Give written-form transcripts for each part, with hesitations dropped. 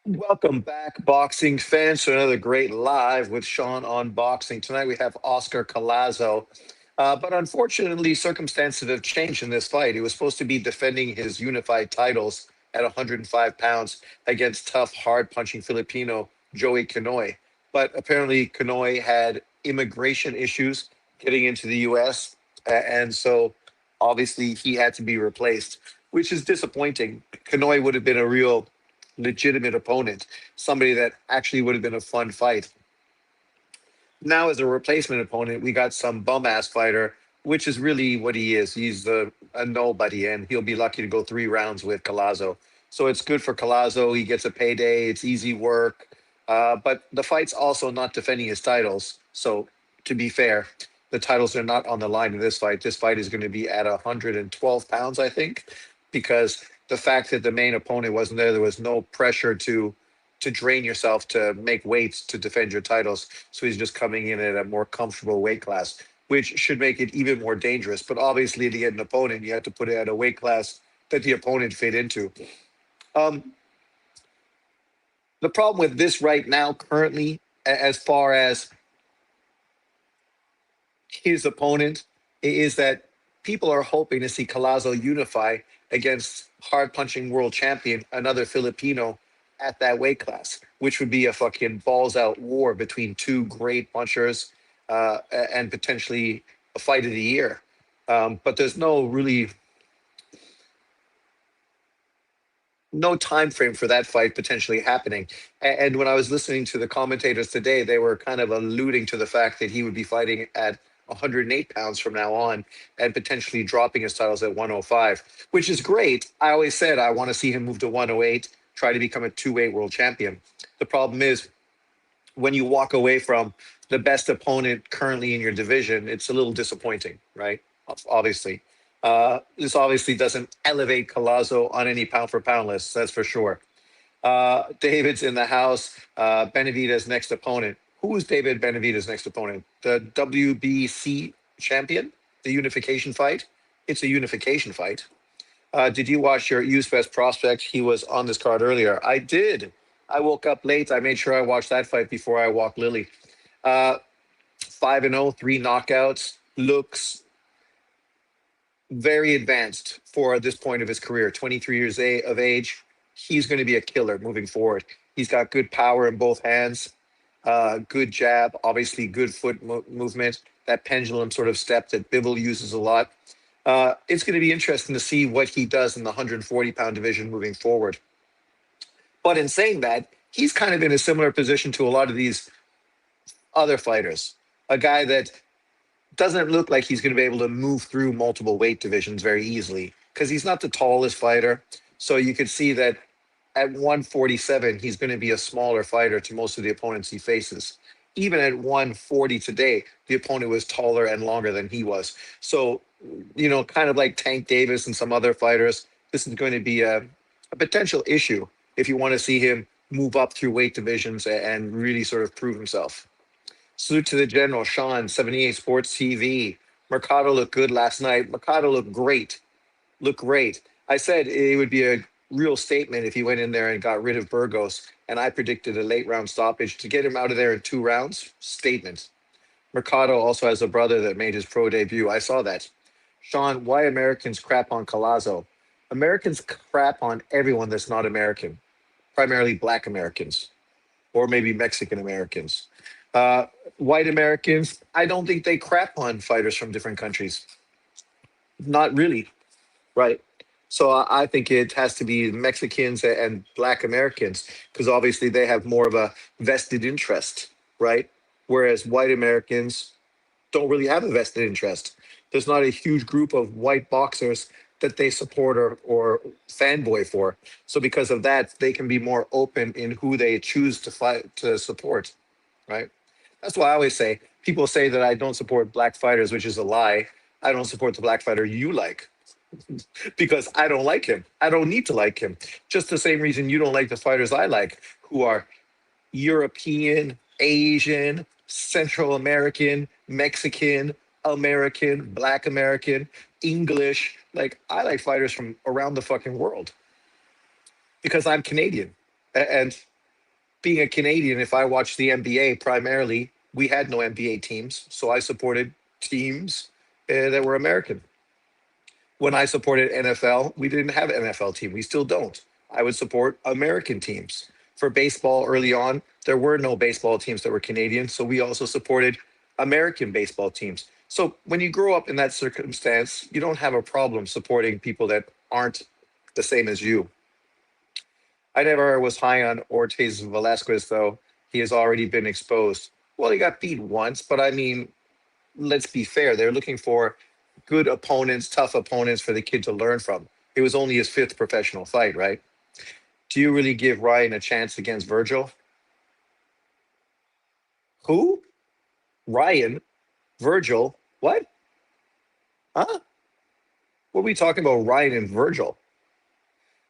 Welcome back, boxing fans, to another great live with Sean on boxing. Tonight we have Oscar Collazo. But unfortunately, circumstances have changed in this fight. He was supposed to be defending his unified titles at 105 pounds against tough, hard punching Filipino Joey Canoy. But apparently, Canoy had immigration issues getting into the US. And so obviously he had to be replaced, which is disappointing. Canoy would have been a real legitimate opponent, somebody that actually would have been a fun fight. Now, as a replacement opponent, we got some bum ass fighter, which is really what he is. He's a nobody, and he'll be lucky to go 3 rounds with Collazo. So it's good for Collazo. He gets a payday. It's easy work. But the fight's also not defending his titles. So to be fair, the titles are not on the line in this fight. This fight is going to be at 112 pounds, I think, because the fact that the main opponent wasn't there, there was no pressure to drain yourself to make weights to defend your titles. So he's just coming in at a more comfortable weight class, which should make it even more dangerous. But obviously, to get an opponent, you have to put it at a weight class that the opponent fit into. Um, the problem with this right now, currently, as far as his opponent, is that people are hoping to see Collazo unify against hard punching world champion, another Filipino at that weight class, which would be a fucking balls out war between two great punchers and potentially a fight of the year. But there's no time frame for that fight potentially happening. And when I was listening to the commentators today, they were kind of alluding to the fact that he would be fighting at 108 pounds from now on and potentially dropping his titles at 105, which is great. I always said I want to see him move to 108, try to become a two-weight world champion. The problem is when you walk away from the best opponent currently in your division, it's a little disappointing, right? Obviously. This obviously doesn't elevate Collazo on any pound for pound list, that's for sure. David's in the house. Benavidez' next opponent. Who is David Benavidez' next opponent? The WBC champion? The unification fight? It's a unification fight. Did you watch your Use Best Prospect? He was on this card earlier. I did. I woke up late. I made sure I watched that fight before I walked Lily. 5-0, 3 knockouts. Looks very advanced for this point of his career. 23 years of age. He's going to be a killer moving forward. He's got good power in both hands, good jab, obviously good foot movement. That pendulum sort of step that Bivol uses a lot. It's going to be interesting to see what he does in the 140-pound division moving forward. But in saying that, he's kind of in a similar position to a lot of these other fighters. A guy that doesn't look like he's going to be able to move through multiple weight divisions very easily because he's not the tallest fighter. So you could see that at 147, he's going to be a smaller fighter to most of the opponents he faces. Even at 140 today, the opponent was taller and longer than he was. So, kind of like Tank Davis and some other fighters, this is going to be a potential issue if you want to see him move up through weight divisions and really sort of prove himself. Salute to the general, Sean, 78 Sports TV. Mercado looked good last night. Mercado looked great. Looked great. I said it would be a real statement if he went in there and got rid of Burgos, and I predicted a late round stoppage to get him out of there in 2 rounds. Statement. Mercado also has a brother that made his pro debut. I saw that. Sean, why Americans crap on Collazo? Americans crap on everyone that's not American, primarily Black Americans or maybe Mexican Americans. Uh, White Americans, I don't think they crap on fighters from different countries. Not really, right? So I think it has to be Mexicans and Black Americans because obviously they have more of a vested interest, right? Whereas white Americans don't really have a vested interest. There's not a huge group of white boxers that they support or fanboy for. So because of that, they can be more open in who they choose to fight to support, right? That's why I always say people say that I don't support black fighters, which is a lie. I don't support the black fighter you like because I don't like him. I don't need to like him. Just the same reason you don't like the fighters I like, who are European, Asian, Central American, Mexican, American, Black American, English. Like, I like fighters from around the fucking world because I'm Canadian. And Being a Canadian, if I watched the NBA primarily, we had no NBA teams, so I supported teams that were American. When I supported NFL, we didn't have an NFL team. We still don't. I would support American teams. For baseball early on, there were no baseball teams that were Canadian, so we also supported American baseball teams. So when you grow up in that circumstance, you don't have a problem supporting people that aren't the same as you. I never was high on Ortiz Velasquez, though. He has already been exposed. Well, he got beat once, but I mean, let's be fair. They're looking for good opponents, tough opponents for the kid to learn from. It was only his fifth professional fight, right? Do you really give Ryan a chance against Virgil? Who? Ryan? Virgil? What? Huh? What are we talking about, Ryan and Virgil?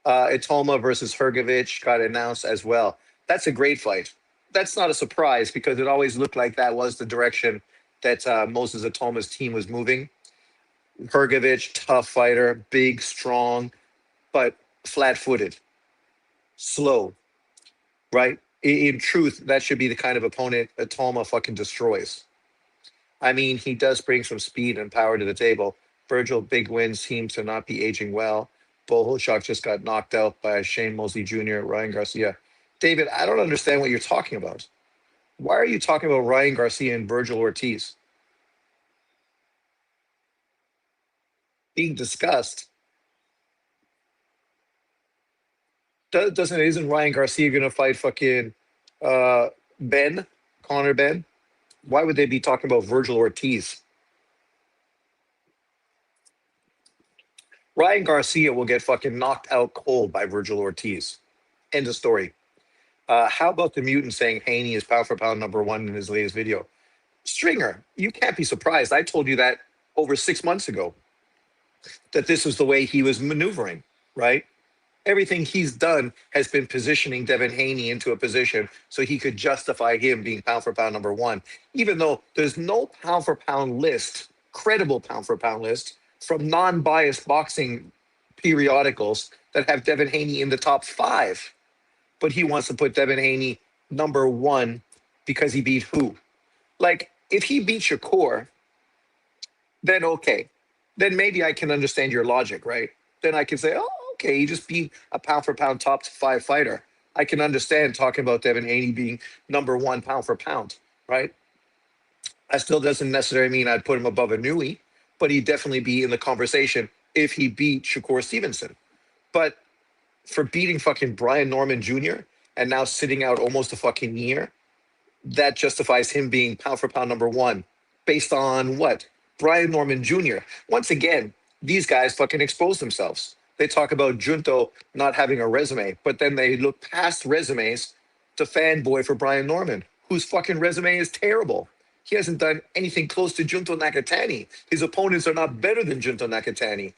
Itoma versus Hergovich got announced as well. That's a great fight. That's not a surprise because it always looked like that was the direction that Moses Itoma's team was moving. Hergovich, tough fighter, big, strong, but flat-footed, slow, right? In truth, that should be the kind of opponent Atoma fucking destroys. I mean, he does bring some speed and power to the table. Virgil, big wins, seems to not be aging well. Bohoshock just got knocked out by Shane Mosley Jr., Ryan Garcia. David, I don't understand what you're talking about. Why are you talking about Ryan Garcia and Virgil Ortiz being discussed? Doesn't isn't Ryan Garcia gonna fight fucking Ben, Connor Ben? Why would they be talking about Virgil Ortiz? Ryan Garcia will get fucking knocked out cold by Virgil Ortiz. End of story. How about the mutant saying Haney is pound for pound number one in his latest video? Stringer, you can't be surprised. I told you that over 6 months ago that this was the way he was maneuvering, right? Everything he's done has been positioning Devin Haney into a position so he could justify him being pound for pound number one, even though there's no pound for pound list, credible pound for pound list from non biased boxing periodicals that have Devin Haney in the top five. But he wants to put Devin Haney number one because he beat who? Like, if he beat Shakur, then okay. Then maybe I can understand your logic, right? Then I can say, oh, okay, he just beat a pound for pound top five fighter. I can understand talking about Devin Haney being number one pound for pound, right? That still doesn't necessarily mean I'd put him above a Nui, but he'd definitely be in the conversation if he beat Shakur Stevenson. But for beating fucking Brian Norman Jr. and now sitting out almost a fucking year, that justifies him being pound for pound number one based on what? Brian Norman Jr. Once again, these guys fucking expose themselves. They talk about Junto not having a resume, but then they look past resumes to fanboy for Brian Norman, whose fucking resume is terrible. He hasn't done anything close to Junto Nakatani. His opponents are not better than Junto Nakatani.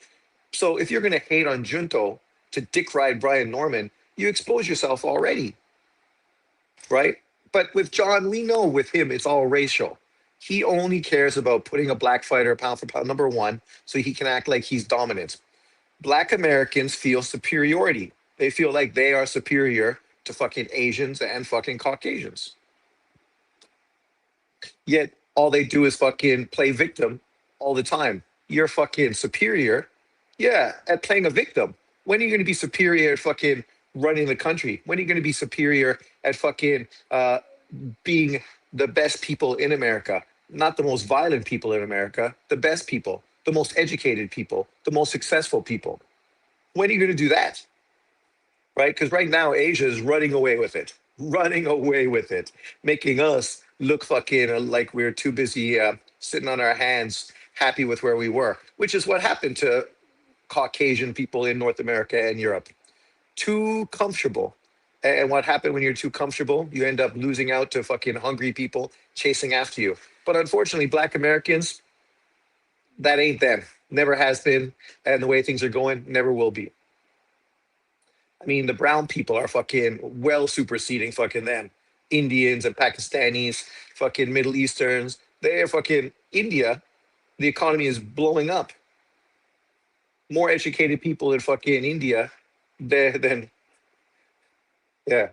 So if you're going to hate on Junto to dick ride Brian Norman, you expose yourself already, right? But with John, we know with him, it's all racial. He only cares about putting a black fighter pound for pound number one so he can act like he's dominant. Black Americans feel superiority. They feel like they are superior to fucking Asians and fucking Caucasians. Yet all they do is fucking play victim all the time. You're fucking superior, yeah, at playing a victim. When are you going to be superior at fucking running the country? When are you going to be superior at fucking being the best people in America? Not the most violent people in America, the best people, the most educated people, the most successful people. When are you going to do that? Right? Because right now, Asia is running away with it, making us look fucking like we're too busy sitting on our hands, happy with where we were, which is what happened to Caucasian people in North America and Europe. Too comfortable. And what happened when you're too comfortable? You end up losing out to fucking hungry people chasing after you. But unfortunately, Black Americans, that ain't them. Never has been. And the way things are going, never will be. I mean, the brown people are fucking well superseding fucking them. Indians and Pakistanis, fucking Middle Easterns. They're fucking India. The economy is blowing up. More educated people in fucking India than yeah.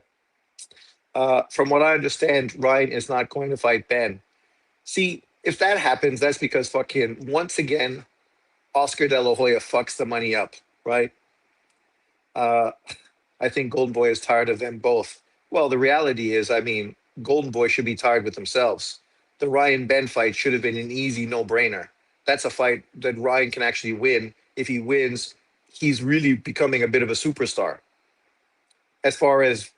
From what I understand, Ryan is not going to fight Ben. See, if that happens, that's because fucking once again, Oscar De La Hoya fucks the money up, right? Uh, I think Golden Boy is tired of them both. Well, the reality is, I mean, Golden Boy should be tired with themselves. The Ryan Ben fight should have been an easy no brainer. That's a fight that Ryan can actually win. If he wins, he's really becoming a bit of a superstar. As far as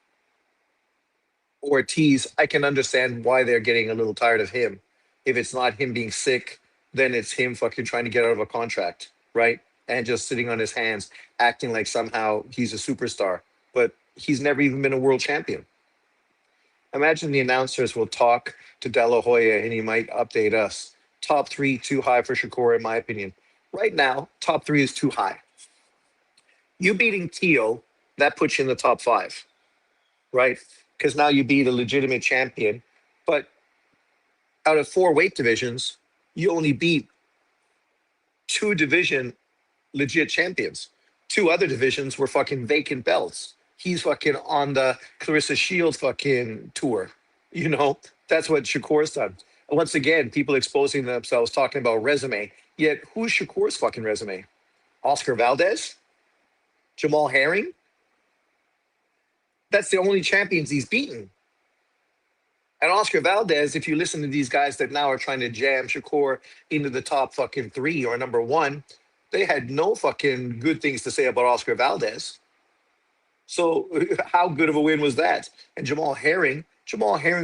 Ortiz, I can understand why they're getting a little tired of him. If it's not him being sick, then it's him fucking trying to get out of a contract, right? And just sitting on his hands, acting like somehow he's a superstar. But he's never even been a world champion. Imagine the announcers will talk to De La Hoya and he might update us. Top three too high for Shakur, in my opinion. Right now, top three is too high. You beating Tio, that puts you in the top five, right? Because now you beat a legitimate champion. But out of four weight divisions, you only beat two division legit champions. Two other divisions were fucking vacant belts. He's fucking on the Clarissa Shields fucking tour. You know, that's what Shakur's done. Once again, people exposing themselves, talking about resume. Yet, who's Shakur's fucking resume? Oscar Valdez? Jamal Herring? That's the only champions he's beaten. And Oscar Valdez, if you listen to these guys that now are trying to jam Shakur into the top fucking three or number one, they had no fucking good things to say about Oscar Valdez. So how good of a win was that? And Jamal Herring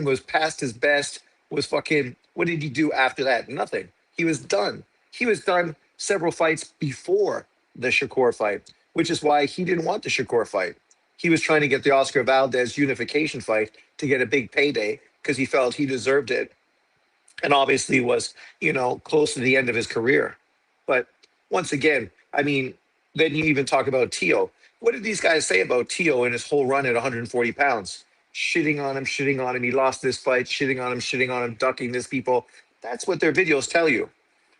was past his best, was fucking, what did he do after that? Nothing. He was done. He was done several fights before the Shakur fight, which is why he didn't want the Shakur fight. He was trying to get the Oscar Valdez unification fight to get a big payday because he felt he deserved it and obviously was, close to the end of his career. But once again, I mean, then you even talk about Tio. What did these guys say about Tio in his whole run at 140 pounds? Shitting on him, shitting on him. He lost this fight, shitting on him, ducking this people. That's what their videos tell you.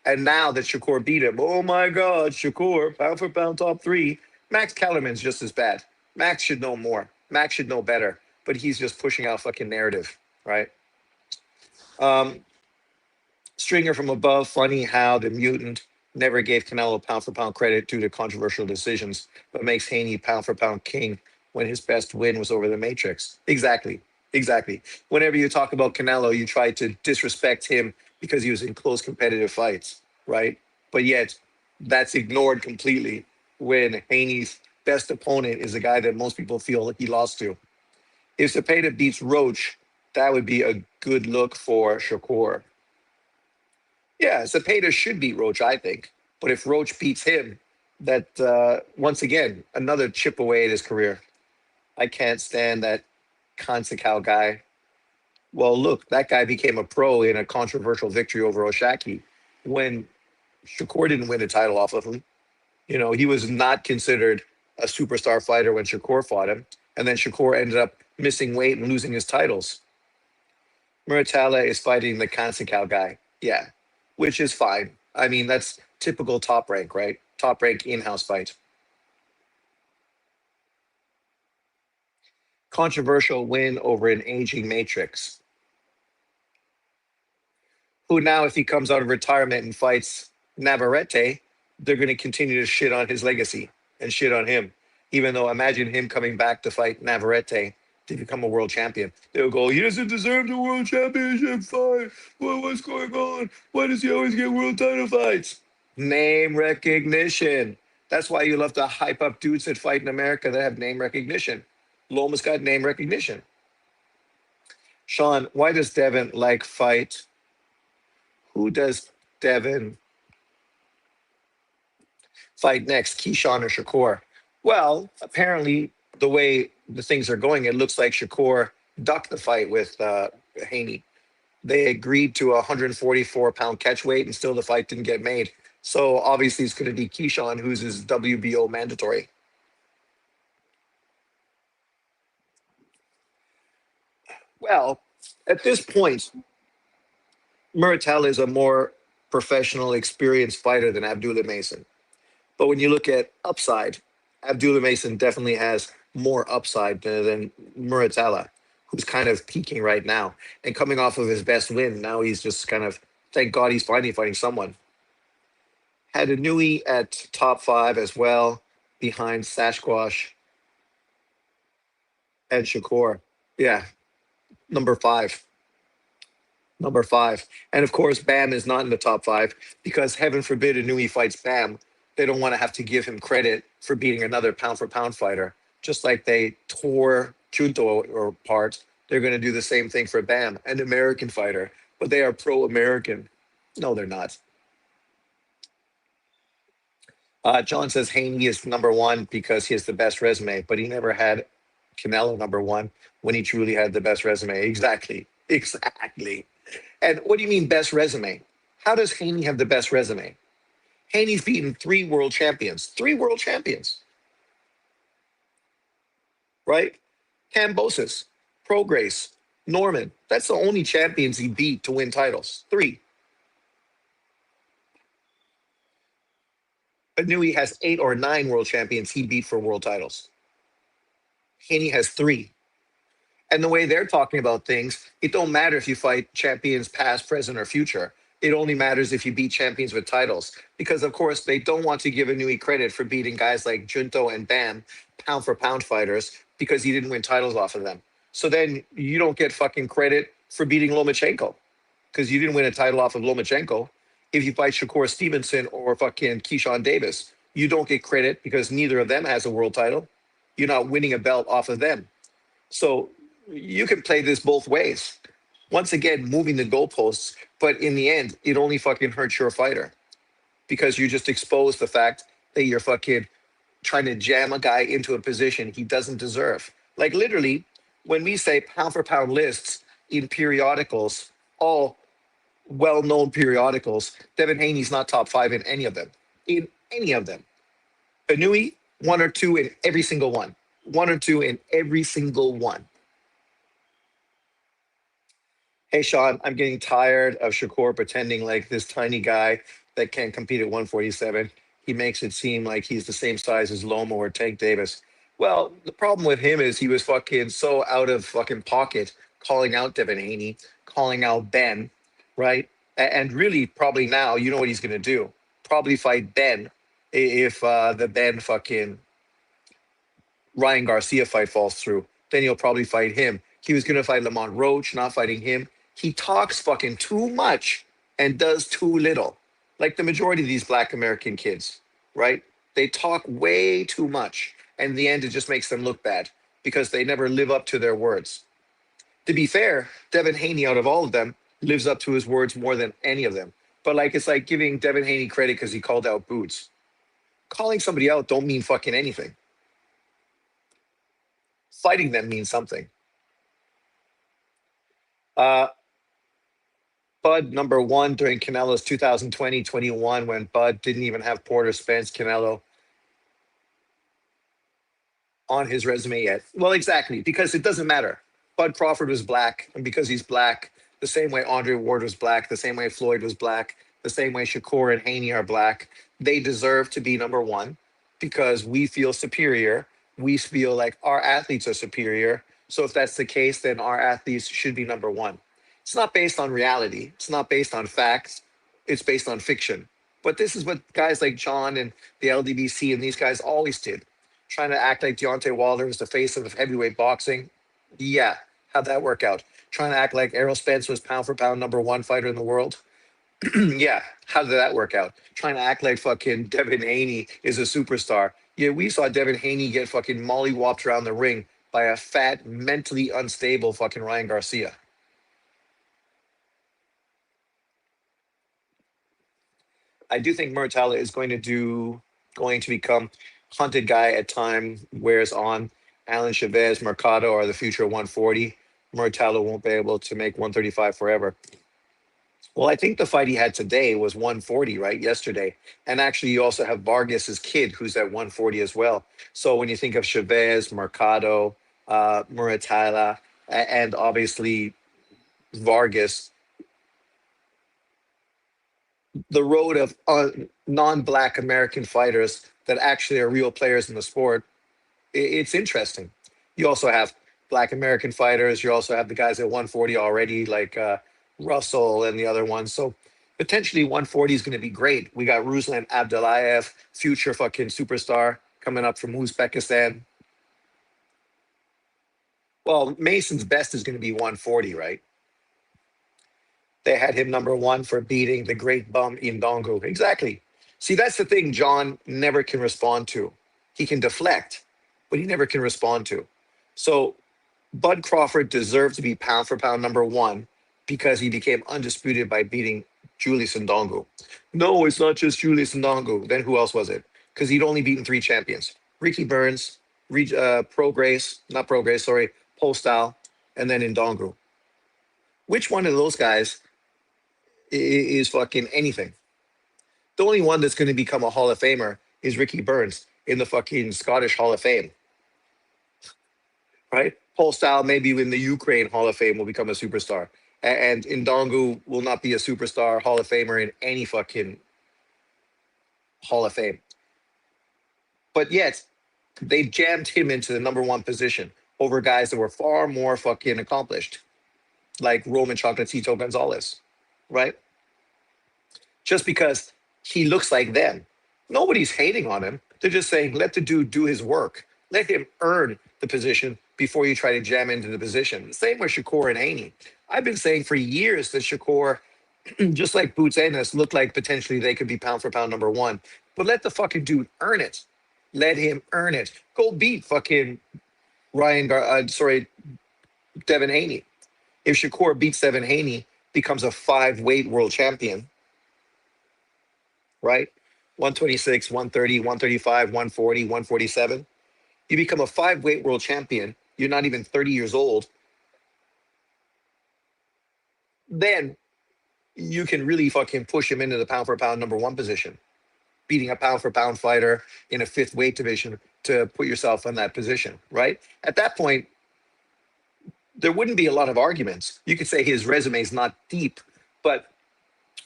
And now that Shakur beat him, oh my God, Shakur, pound for pound top three. Max Kellerman's just as bad. Max should know more. Max should know better. But he's just pushing out fucking narrative, right? Um, Stringer from above, funny how the mutant never gave Canelo pound for pound credit due to controversial decisions, but makes Haney pound for pound king when his best win was over the Matrix. Exactly. Exactly. Whenever you talk about Canelo, you try to disrespect him because he was in close competitive fights, right? But yet, that's ignored completely when Haney's best opponent is a guy that most people feel he lost to. If Zepeda beats Roach, that would be a good look for Shakur. Yeah, Zepeda should beat Roach, I think. But if Roach beats him, that once again, another chip away at his career. I can't stand that Consacao guy. Well, look, that guy became a pro in a controversial victory over Oshaki when Shakur didn't win a title off of him. He was not considered a superstar fighter when Shakur fought him. And then Shakur ended up missing weight and losing his titles. Muratalla is fighting the Consacao guy. Yeah, which is fine. I mean, that's typical top rank, right? Top rank in-house fight. Controversial win over an aging Matrix, who now, if he comes out of retirement and fights Navarrete, they're going to continue to shit on his legacy and shit on him. Even though, imagine him coming back to fight Navarrete to become a world champion. They'll go, he doesn't deserve the world championship fight. What's going on? Why does he always get world title fights? Name recognition. That's why you love to hype up dudes that fight in America that have name recognition. Loma's got name recognition. Sean, why does Devin like fight? Who does Devin fight next, Keyshawn or Shakur? Well, apparently, the way the things are going, it looks like Shakur ducked the fight with Haney. They agreed to a 144-pound catch weight, and still the fight didn't get made. So obviously, it's going to be Keyshawn, who's his WBO mandatory. Well, at this point, Murtal is a more professional, experienced fighter than Abdullah Mason. But when you look at upside, Abdullah Mason definitely has more upside than Muratalla, who's kind of peaking right now and coming off of his best win. Now he's just kind of, thank God he's finally fighting someone. Had a Nui at top five as well, behind Sasquatch and Shakur. Yeah, number five. Number five. And of course, Bam is not in the top five because heaven forbid Inui fights Bam. They don't want to have to give him credit for beating another pound for pound fighter. Just like they tore Junto apart, they're going to do the same thing for Bam, an American fighter. But they are pro American. No, they're not. John says Haney is number one because he has the best resume, but he never had Canelo number one when he truly had the best resume. Exactly. Exactly. And what do you mean best resume? How does Haney have the best resume? Haney's beaten three world champions, right? Cambosis, Prograis, Norman. That's the only champions he beat to win titles. Three. But knew he has 8 or 9 world champions he beat for world titles. Haney has three. And the way they're talking about things, it don't matter if you fight champions past, present, or future. It only matters if you beat champions with titles. Because of course they don't want to give Inui credit for beating guys like Junto and Bam, pound for pound fighters, because he didn't win titles off of them. So then you don't get fucking credit for beating Lomachenko, because you didn't win a title off of Lomachenko. If you fight Shakur Stevenson or fucking Keyshawn Davis, you don't get credit because neither of them has a world title. You're not winning a belt off of them. So you can play this both ways. Once again, moving the goalposts, but in the end, it only fucking hurts your fighter because you just expose the fact that you're fucking trying to jam a guy into a position he doesn't deserve. Like literally, when we say pound for pound lists in periodicals, all well-known periodicals, Devin Haney's not top five in any of them. In any of them. Anui, 1 or 2 in every single one. 1 or 2 in every single one. Hey, Sean, I'm getting tired of Shakur pretending like this tiny guy that can't compete at 147. He makes it seem like he's the same size as Loma or Tank Davis. Well, the problem with him is he was fucking so out of fucking pocket, calling out Devin Haney, calling out Ben, right? And really, probably now, you know what he's going to do? Probably fight Ben if the Ben fucking Ryan Garcia fight falls through. Then he'll probably fight him. He was going to fight Lamont Roach, not fighting him. He talks fucking too much and does too little. Like the majority of these black American kids, right? They talk way too much. And in the end, it just makes them look bad because they never live up to their words. To be fair, Devin Haney, out of all of them, lives up to his words more than any of them. But like it's like giving Devin Haney credit because he called out Boots. Calling somebody out don't mean fucking anything. Fighting them means something. Uh, Bud number one during Canelo's 2020-21 when Bud didn't even have Porter Spence Canelo on his resume yet. Well, exactly, because it doesn't matter. Bud Crawford was black, and because he's black, the same way Andre Ward was black, the same way Floyd was black, the same way Shakur and Haney are black, they deserve to be number one because we feel superior. We feel like our athletes are superior. So if that's the case, then our athletes should be number one. It's not based on reality. It's not based on facts. It's based on fiction. But this is what guys like John and the LDBC and these guys always did, trying to act like Deontay Wilder was the face of heavyweight boxing. Yeah, how'd that work out? Trying to act like Errol Spence was pound for pound number one fighter in the world. Yeah, how did that work out? Trying to act like fucking Devin Haney is a superstar. Yeah, we saw Devin Haney get fucking mollywopped around the ring by a fat, mentally unstable fucking Ryan Garcia. I do think Muratalla is going to become hunted guy at time wears on. Alan Chavez, Mercado are the future 140. Muratalla won't be able to make 135 forever. Well, I think the fight he had today was 140, right? Yesterday. And actually, you also have Vargas's kid, who's at 140 as well. So when you think of Chavez, Mercado, Muratalla, and obviously Vargas, the road of non-black American fighters that actually are real players in the sport, it's interesting. You also have Black American fighters. You also have the guys at 140 already, like Russell and the other ones. So potentially 140 is going to be great. We got Ruslan Abdullayev, future fucking superstar, coming up from Uzbekistan. Well, Mason's best is going to be 140, right? They had him number one for beating the great bum Indongo. Exactly. See, that's the thing John never can respond to. He can deflect, but he never can respond to. So Bud Crawford deserved to be pound for pound number one because he became undisputed by beating Julius Ndongo. No, it's not just Julius Ndongo. Then who else was it? Because he'd only beaten three champions: Ricky Burns, Pro Grace, not Pro Grace, sorry, Postal, and then Ndongo. Which one of those guys is fucking anything? The only one that's going to become a Hall of Famer is Ricky Burns in the fucking Scottish Hall of Fame, right? Paul Style, maybe in the Ukraine Hall of Fame, will become a superstar. And Ndongu will not be a superstar Hall of Famer in any fucking Hall of Fame. But yet, they jammed him into the number one position over guys that were far more fucking accomplished, like Roman Chocolatito Gonzalez, right? Just because he looks like them. Nobody's hating on him. They're just saying, let the dude do his work. Let him earn the position before you try to jam into the position. Same with Shakur and Haney. I've been saying for years that Shakur, just like Boots Ennis, looked like potentially they could be pound for pound number one. But let the fucking dude earn it. Let him earn it. Go beat fucking Devin Haney. If Shakur beats Devin Haney, becomes a five-weight world champion, right? 126, 130, 135, 140, 147. You become a five-weight world champion. You're not even 30 years old. Then you can really fucking push him into the pound for pound number one position, beating a pound for pound fighter in a fifth weight division to put yourself in that position, right? At that point, there wouldn't be a lot of arguments. You could say his resume is not deep, but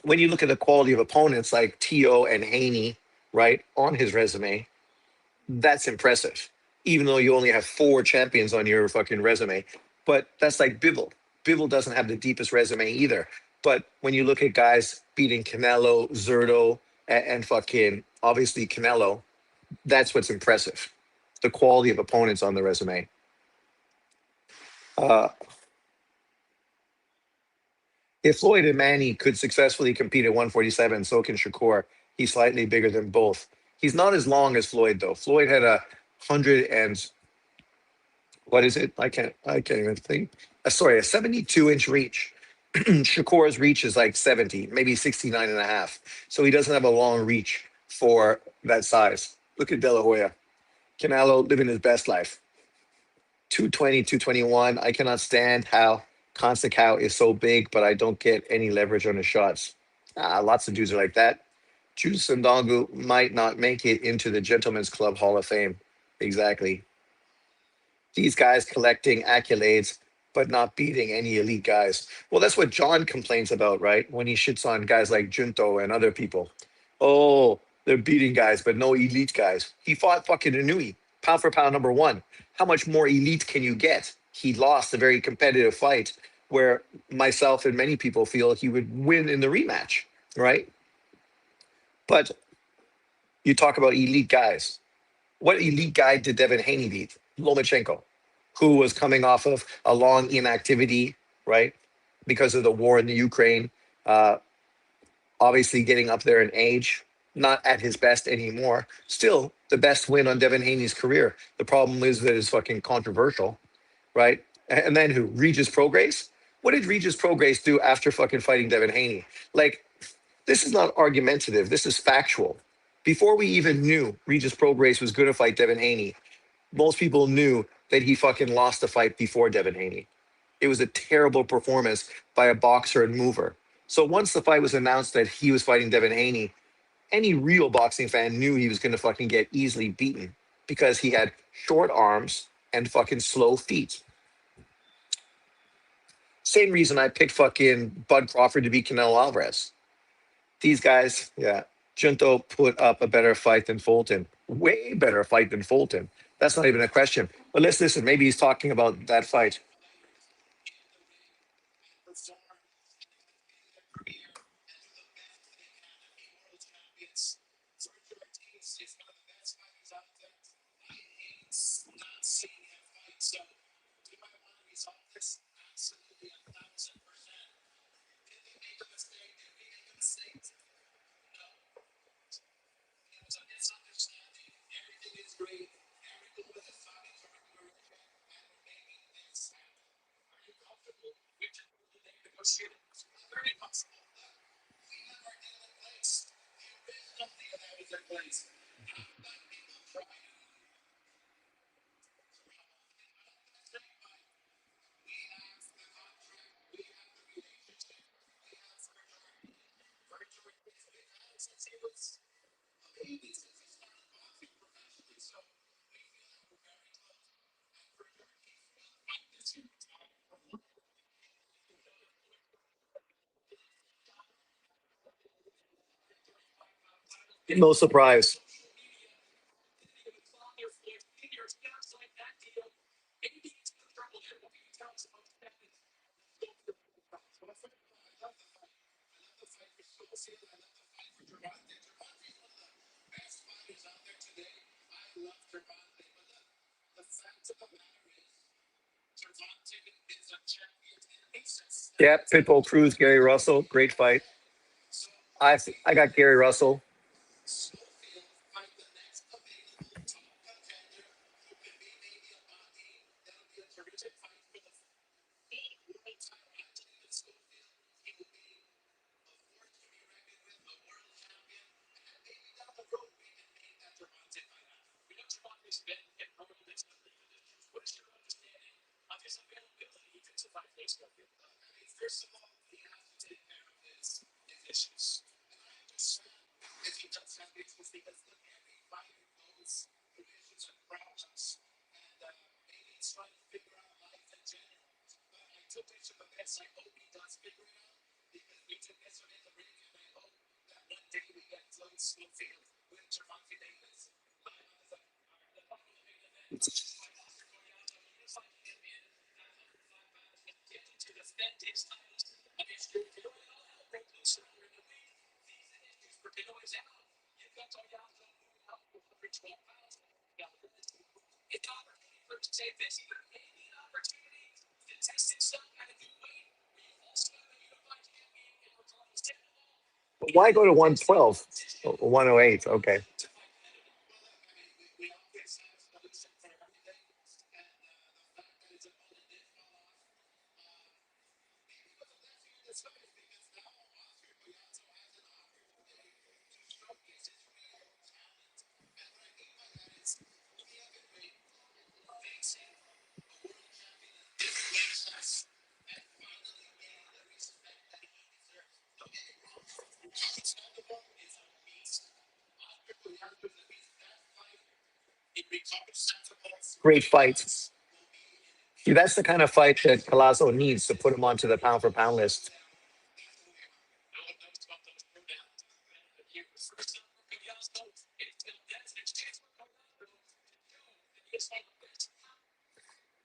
when you look at the quality of opponents like T.O. and Haney, right, on his resume, that's impressive. Even though you only have four champions on your fucking resume. But that's like Bivol. Bivol doesn't have the deepest resume either. But when you look at guys beating Canelo, Zurdo, and fucking obviously Canelo, that's what's impressive. The quality of opponents on the resume. Uh, if Floyd and Manny could successfully compete at 147, so can Shakur. He's slightly bigger than both. He's not as long as Floyd though. Floyd had a 100 and what is it? I can't even think. Sorry, a 72-inch reach. Shakur's reach is like 70, maybe 69 and a half. So he doesn't have a long reach for that size. Look at De La Hoya. Canelo living his best life. 220, 221. I cannot stand how Consacao is so big, but I don't get any leverage on his shots. Lots of dudes are like that. Juice Ndongu might not make it into the Gentlemen's Club Hall of Fame. Exactly. These guys collecting accolades, but not beating any elite guys. Well, that's what John complains about, right? When he shits on guys like Junto and other people. Oh, they're beating guys, but no elite guys. He fought fucking Inui, pound for pound number one. How much more elite can you get? He lost a very competitive fight where myself and many people feel he would win in the rematch, right? But you talk about elite guys. What elite guy did Devin Haney beat? Lomachenko, who was coming off of a long inactivity, right? Because of the war in the Ukraine, uh, obviously getting up there in age, not at his best anymore. Still the best win on Devin Haney's career. The problem is that it's fucking controversial, right? And then who? Regis Prograis? What did Regis Prograis do after fucking fighting Devin Haney? Like, this is not argumentative. This is factual. Before we even knew Regis Prograis was going to fight Devin Haney, most people knew that he fucking lost the fight before Devin Haney. It was a terrible performance by a boxer and mover. So once the fight was announced that he was fighting Devin Haney, any real boxing fan knew he was going to fucking get easily beaten because he had short arms and fucking slow feet. Same reason I picked fucking Bud Crawford to beat Canelo Alvarez. These guys, yeah. Junto put up a better fight than Fulton. Way better fight than Fulton. That's not even a question. But let's listen. Maybe he's talking about that fight. No surprise. Yeah, Pitbull Cruz, Gary Russell, great fight. I got Gary Russell. Why go to 112? 108. Okay. Great fights. See, that's the kind of fight that Collazo needs to put him onto the pound for pound list.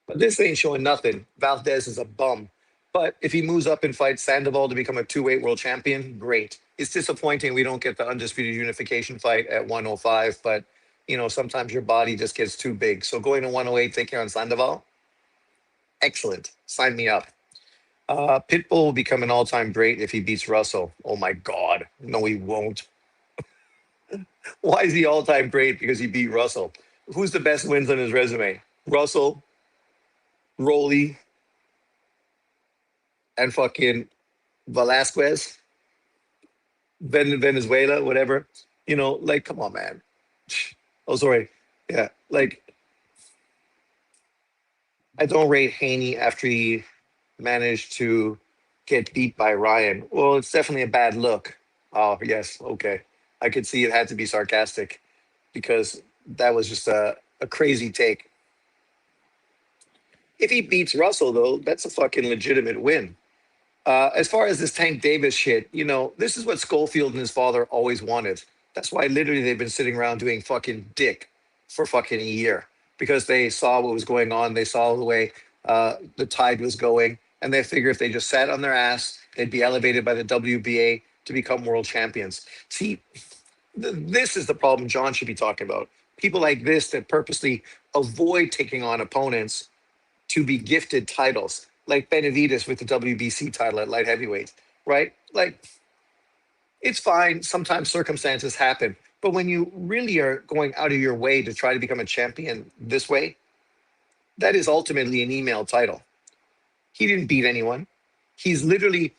But this ain't showing nothing. Valdez is a bum. But if he moves up and fights Sandoval to become a two-weight world champion, great. It's disappointing we don't get the undisputed unification fight at 105, but sometimes your body just gets too big. So going to 108, taking on Sandoval, excellent. Sign me up. Pitbull will become an all-time great if he beats Russell. Oh my God. No, he won't. Why is he all-time great? Because he beat Russell. Who's the best wins on his resume? Russell, Rolly, and fucking Velasquez, Venezuela, whatever. Like, come on, man. Oh, sorry. Yeah, like I don't rate Haney after he managed to get beat by Ryan. Well, it's definitely a bad look. Oh, yes, okay. I could see it had to be sarcastic because that was just a crazy take. If he beats Russell, though, that's a fucking legitimate win. As far as this Tank Davis shit, this is what Schofield and his father always wanted. That's why literally they've been sitting around doing fucking dick for fucking a year. because they saw what was going on. They saw the way the tide was going, and they figure if they just sat on their ass, they'd be elevated by the WBA to become world champions. See, this is the problem John should be talking about. People like this that purposely avoid taking on opponents to be gifted titles, like Benavides with the WBC title at light heavyweight, right? Like, it's fine. Sometimes circumstances happen. But when you really are going out of your way to try to become a champion this way, that is ultimately an email title. He didn't beat anyone. He's literally,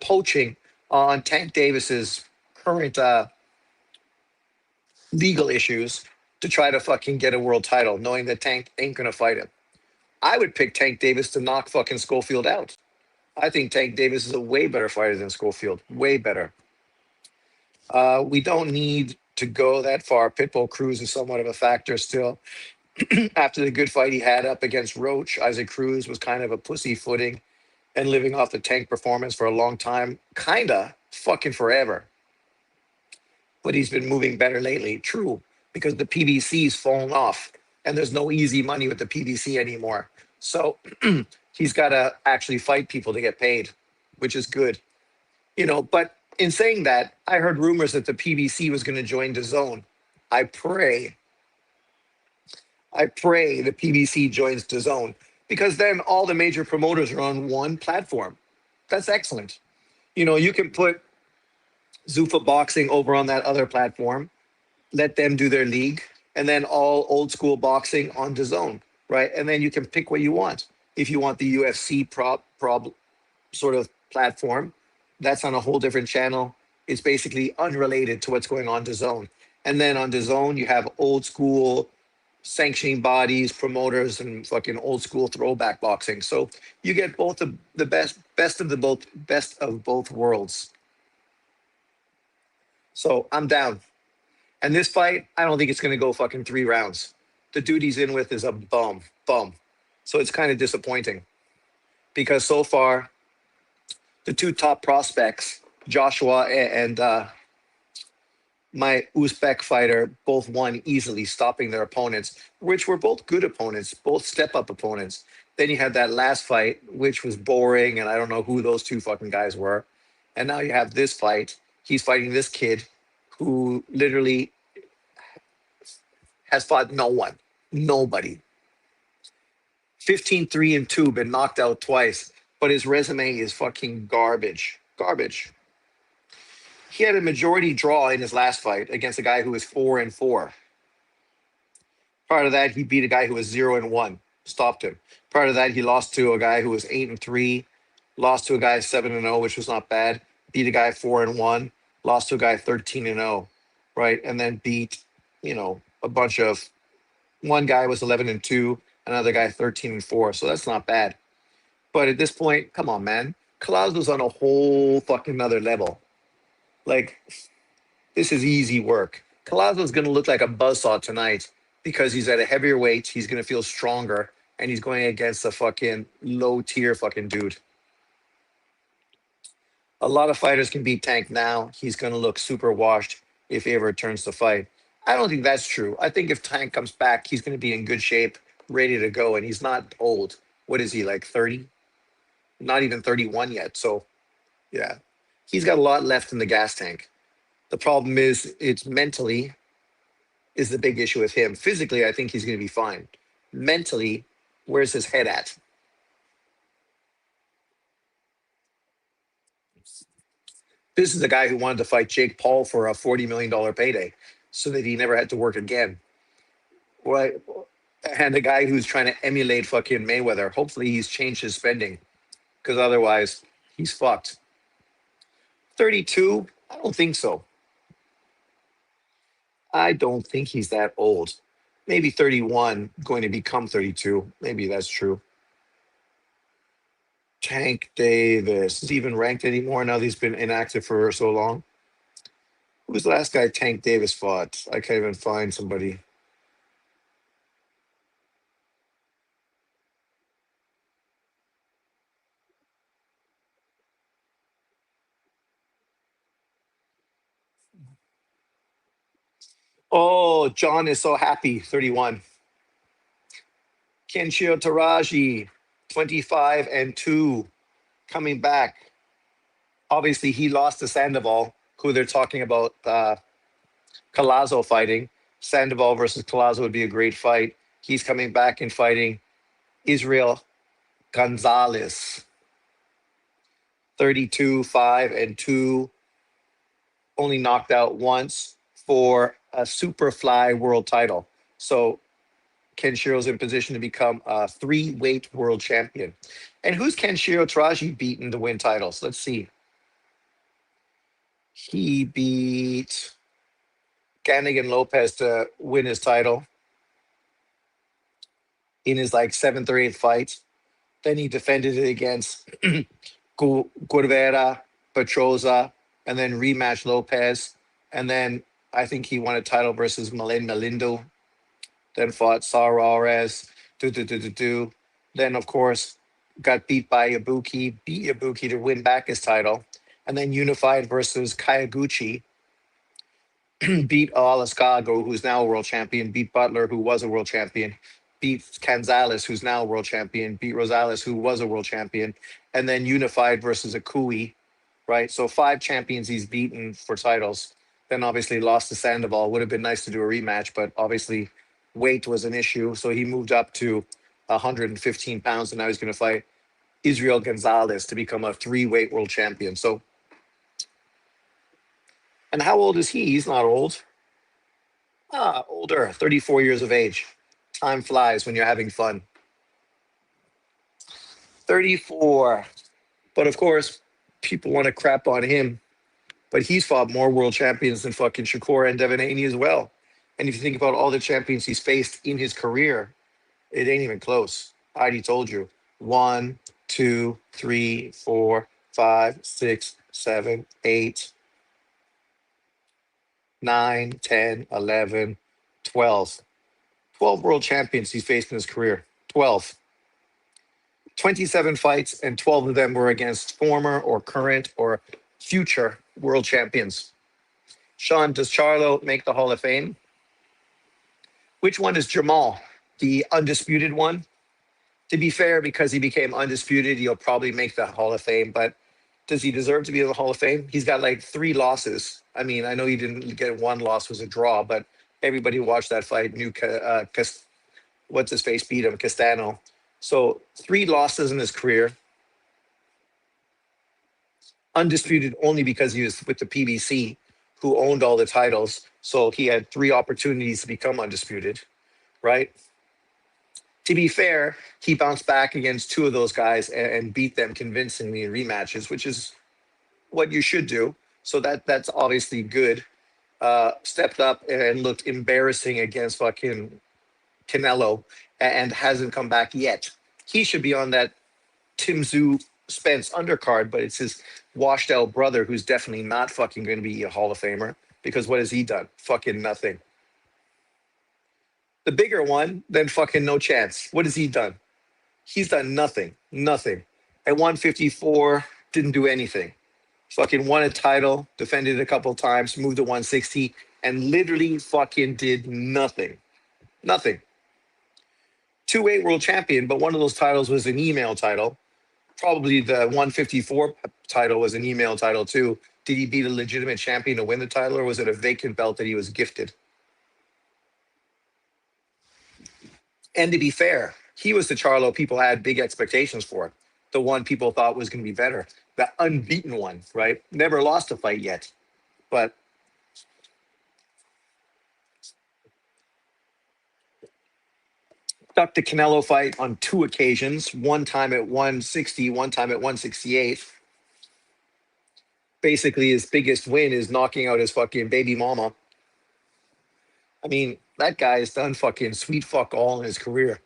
poaching on Tank Davis's current legal issues to try to fucking get a world title, knowing that Tank ain't gonna fight him. I would pick Tank Davis to knock fucking Schofield out. I think Tank Davis is a way better fighter than Schofield. Way better. We don't need to go that far. Pitbull Cruz is somewhat of a factor still. After the good fight he had up against Roach, Isaac Cruz was kind of a pussy footing and living off the Tank performance for a long time. Kinda fucking forever. But he's been moving better lately. True, because the PBC's fallen off and there's no easy money with the PBC anymore. So he's got to actually fight people to get paid, which is good. But in saying that, I heard rumors that the PBC was going to join the zone. I pray, I pray the PBC joins the zone because then all the major promoters are on one platform. That's excellent. You can put Zuffa Boxing over on that other platform, let them do their league, and then all old school boxing on the zone, right? And then you can pick what you want. If you want the UFC prob sort of platform, that's on a whole different channel. It's basically unrelated to what's going on DAZN. And then on DAZN, you have old school sanctioning bodies, promoters, and fucking old school throwback boxing. So you get both the best of both worlds. So I'm down. And this fight, I don't think it's going to go fucking 3 rounds. The dude he's in with is a bum. So it's kind of disappointing because so far the two top prospects, Joshua and my Uzbek fighter, both won easily, stopping their opponents, which were both good opponents, both step-up opponents. Then you had that last fight, which was boring, and I don't know who those two fucking guys were. And now you have this fight. He's fighting this kid who literally has fought no one, nobody. 15-3-2, been knocked out twice, but his resume is fucking garbage. Garbage. He had a majority draw in his last fight against a guy who was 4-4. Prior to that, he beat a guy who was 0-1, stopped him. Prior to that, he lost to a guy who was 8-3, lost to a guy 7-0, which was not bad. Beat a guy 4-1, lost to a guy 13-0, right? And then beat, a bunch of. One guy was 11-2, another guy 13-4. So that's not bad. But at this point, come on, man. Collazo's on a whole fucking another level. Like, this is easy work. Collazo's going to look like a buzzsaw tonight because he's at a heavier weight. He's going to feel stronger, and he's going against a fucking low tier fucking dude. A lot of fighters can beat Tank now. He's going to look super washed if he ever returns to fight. I don't think that's true. I think if Tank comes back, he's going to be in good shape, ready to go, and he's not old. What is he, like 30? Not even 31 yet. So, yeah, he's got a lot left in the gas tank. The problem is it's mentally is the big issue with him. Physically, I think he's going to be fine. Mentally, where's his head at? This is the guy who wanted to fight Jake Paul for a $40 million payday so that he never had to work again. Right? And the guy who's trying to emulate fucking Mayweather. Hopefully he's changed his spending because otherwise he's fucked. 32? I don't think so. I don't think he's that old. Maybe 31, going to become 32. Maybe that's true. Tank Davis. Is he even ranked anymore now that he's been inactive for so long? Who was the last guy Tank Davis fought? I can't even find somebody. Oh, John is so happy. 31. Kenshiro Taraji, 25-2, coming back. Obviously, he lost to Sandoval, who they're talking about Collazo fighting. Sandoval versus Collazo would be a great fight. He's coming back and fighting Israel Gonzalez, 32-5-2, only knocked out once for a Superfly world title. So Kenshiro's in position to become a three-weight world champion. And who's Kenshiro Taraji beaten to win titles? Let's see. He beat Ganigan Lopez to win his title in his like seventh or eighth fight. Then he defended it against Guevara, Petroza, and then rematched Lopez. And then I think he won a title versus Milen Melindo. Then fought Saurarez. Then, of course, got beat by Ibuki, beat Ibuki to win back his title. And then unified versus Kayaguchi, beat Alaskago, who's now a world champion, beat Butler, who was a world champion, beat Canzales, who's now a world champion, beat Rosales, who was a world champion, and then unified versus Akui, right? So 5 champions he's beaten for titles. Then obviously lost to Sandoval. Would have been nice to do a rematch, but obviously weight was an issue. So he moved up to 115 pounds, and now he's going to fight Israel Gonzalez to become a 3-weight world champion. So, and how old is he? He's not old. Older, 34 years of age. Time flies when you're having fun. 34. But of course, people want to crap on him. But he's fought more world champions than fucking Shakur and Devin Haney as well. And if you think about all the champions he's faced in his career, it ain't even close. I already told you. 1, 2, 3, 4, 5, 6, 7, 8, 9, 10, 11, 12. 12 world champions he's faced in his career. 12. 27 fights, and 12 of them were against former or current or future world champions. Sean, does Charlo make the Hall of Fame? Which one is Jamal? The undisputed one? To be fair, because he became undisputed, he'll probably make the Hall of Fame, but does he deserve to be in the Hall of Fame? He's got like 3 losses. I mean, I know he didn't get one loss, was a draw, but everybody who watched that fight knew what's his face beat him, Castano. So 3 losses in his career. Undisputed only because he was with the PBC, who owned all the titles. So he had 3 opportunities to become undisputed, right? To be fair, he bounced back against 2 of those guys and beat them convincingly in rematches, which is what you should do. So that's obviously good. Stepped up and looked embarrassing against fucking Canelo and hasn't come back yet. He should be on that Tim Tszyu Spence undercard, but it's his washed out brother who's definitely not fucking going to be a Hall of Famer, because what has he done? Fucking nothing. The bigger one, then fucking no chance. What has he done? He's done nothing. Nothing. At 154, didn't do anything. Fucking won a title, defended it a couple of times, moved to 160, and literally fucking did nothing. Nothing. 2-weight world champion, but one of those titles was an email title. Probably the 154 title was an email title too. Did he beat a legitimate champion to win the title, or was it a vacant belt that he was gifted? And to be fair, he was the Charlo people had big expectations for. The one people thought was going to be better. The unbeaten one, right? Never lost a fight yet. But stuck the Canelo fight on 2 occasions. One time at 160, one time at 168. Basically, his biggest win is knocking out his fucking baby mama. I mean, that guy has done fucking sweet fuck all in his career.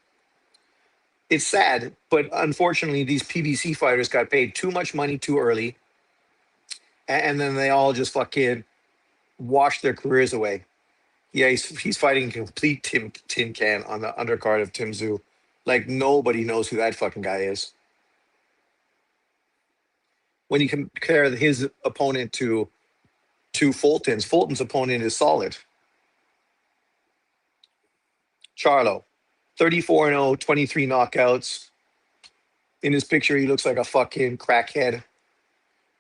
It's sad, but unfortunately, these PBC fighters got paid too much money too early, and then they all just fucking washed their careers away. Yeah, he's fighting complete tin can on the undercard of Tim Tszyu. Like, nobody knows who that fucking guy is. When you compare his opponent to Fulton's opponent is solid. Charlo, 34 and 0, 23 knockouts. In his picture, he looks like a fucking crackhead.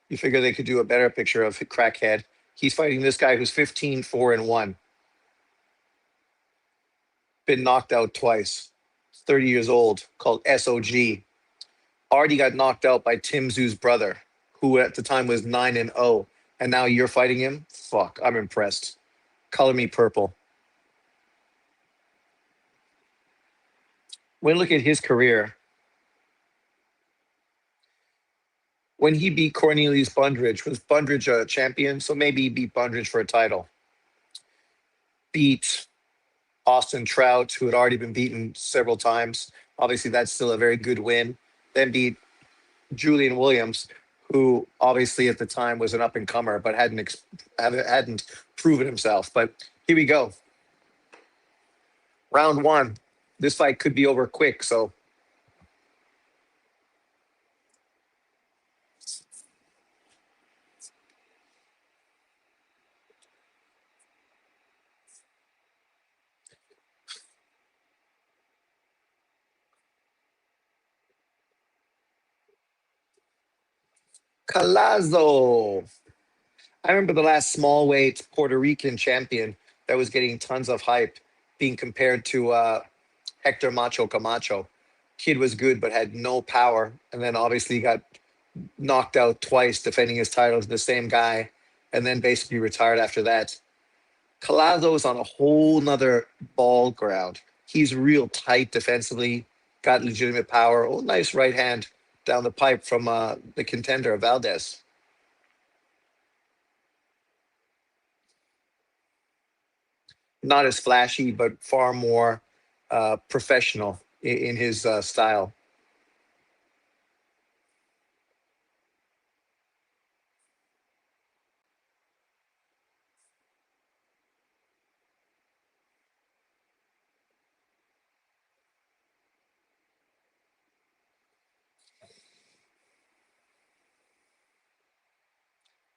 You figure they could do a better picture of crackhead. He's fighting this guy who's 15, 4 and 1. Been knocked out twice. 30 years old, called SOG. Already got knocked out by Tim Zoo's brother, who at the time was 9 and 0. And now you're fighting him? Fuck, I'm impressed. Color me purple. When I look at his career, when he beat Cornelius Bundridge, was Bundridge a champion? So maybe he beat Bundridge for a title. Beat Austin Trout, who had already been beaten several times. Obviously, that's still a very good win. Then beat Julian Williams, who obviously at the time was an up and comer, but hadn't proven himself. But here we go. Round one. This fight could be over quick. So Collazo. I remember the last small weight Puerto Rican champion that was getting tons of hype being compared to Hector Macho Camacho. Kid was good, but had no power. And then obviously got knocked out twice defending his title to the same guy, and then basically retired after that. Collazo is on a whole nother ball ground. He's real tight defensively, got legitimate power. Oh, nice right hand down the pipe from the contender, Valdez. Not as flashy, but far more professional in his style.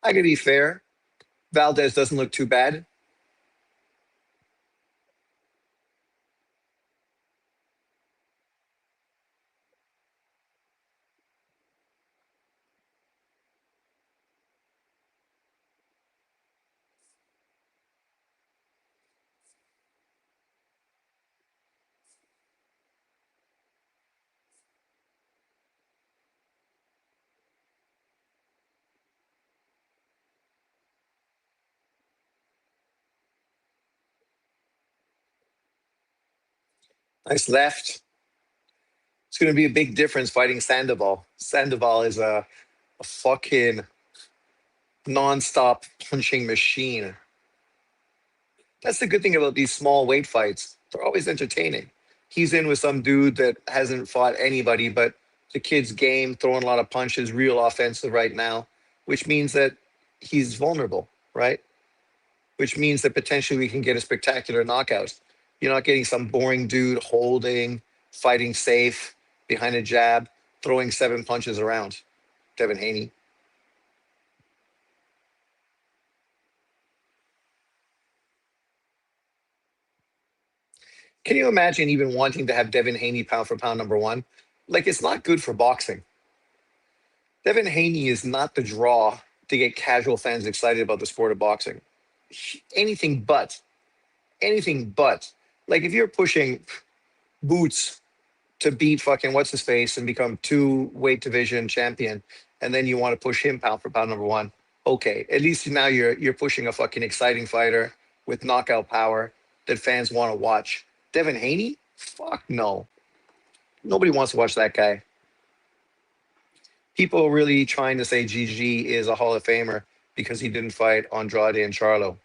I could be fair. Valdez doesn't look too bad. Nice left. It's going to be a big difference fighting Sandoval. Sandoval is a fucking nonstop punching machine. That's the good thing about these small weight fights. They're always entertaining. He's in with some dude that hasn't fought anybody, but the kid's game, throwing a lot of punches, real offensive right now, which means that he's vulnerable, right? Which means that potentially we can get a spectacular knockout. You're not getting some boring dude holding, fighting safe, behind a jab, throwing 7 punches around. Devin Haney. Can you imagine even wanting to have Devin Haney pound for pound number one? Like, it's not good for boxing. Devin Haney is not the draw to get casual fans excited about the sport of boxing. Anything but. Anything but. Like, if you're pushing Boots to beat fucking what's his face and become two weight division champion, and then you want to push him pound for pound number one. Okay, at least now you're pushing a fucking exciting fighter with knockout power that fans want to watch. Devin Haney? Fuck no. Nobody wants to watch that guy. People really trying to say GG is a Hall of Famer because he didn't fight Andrade and Charlo.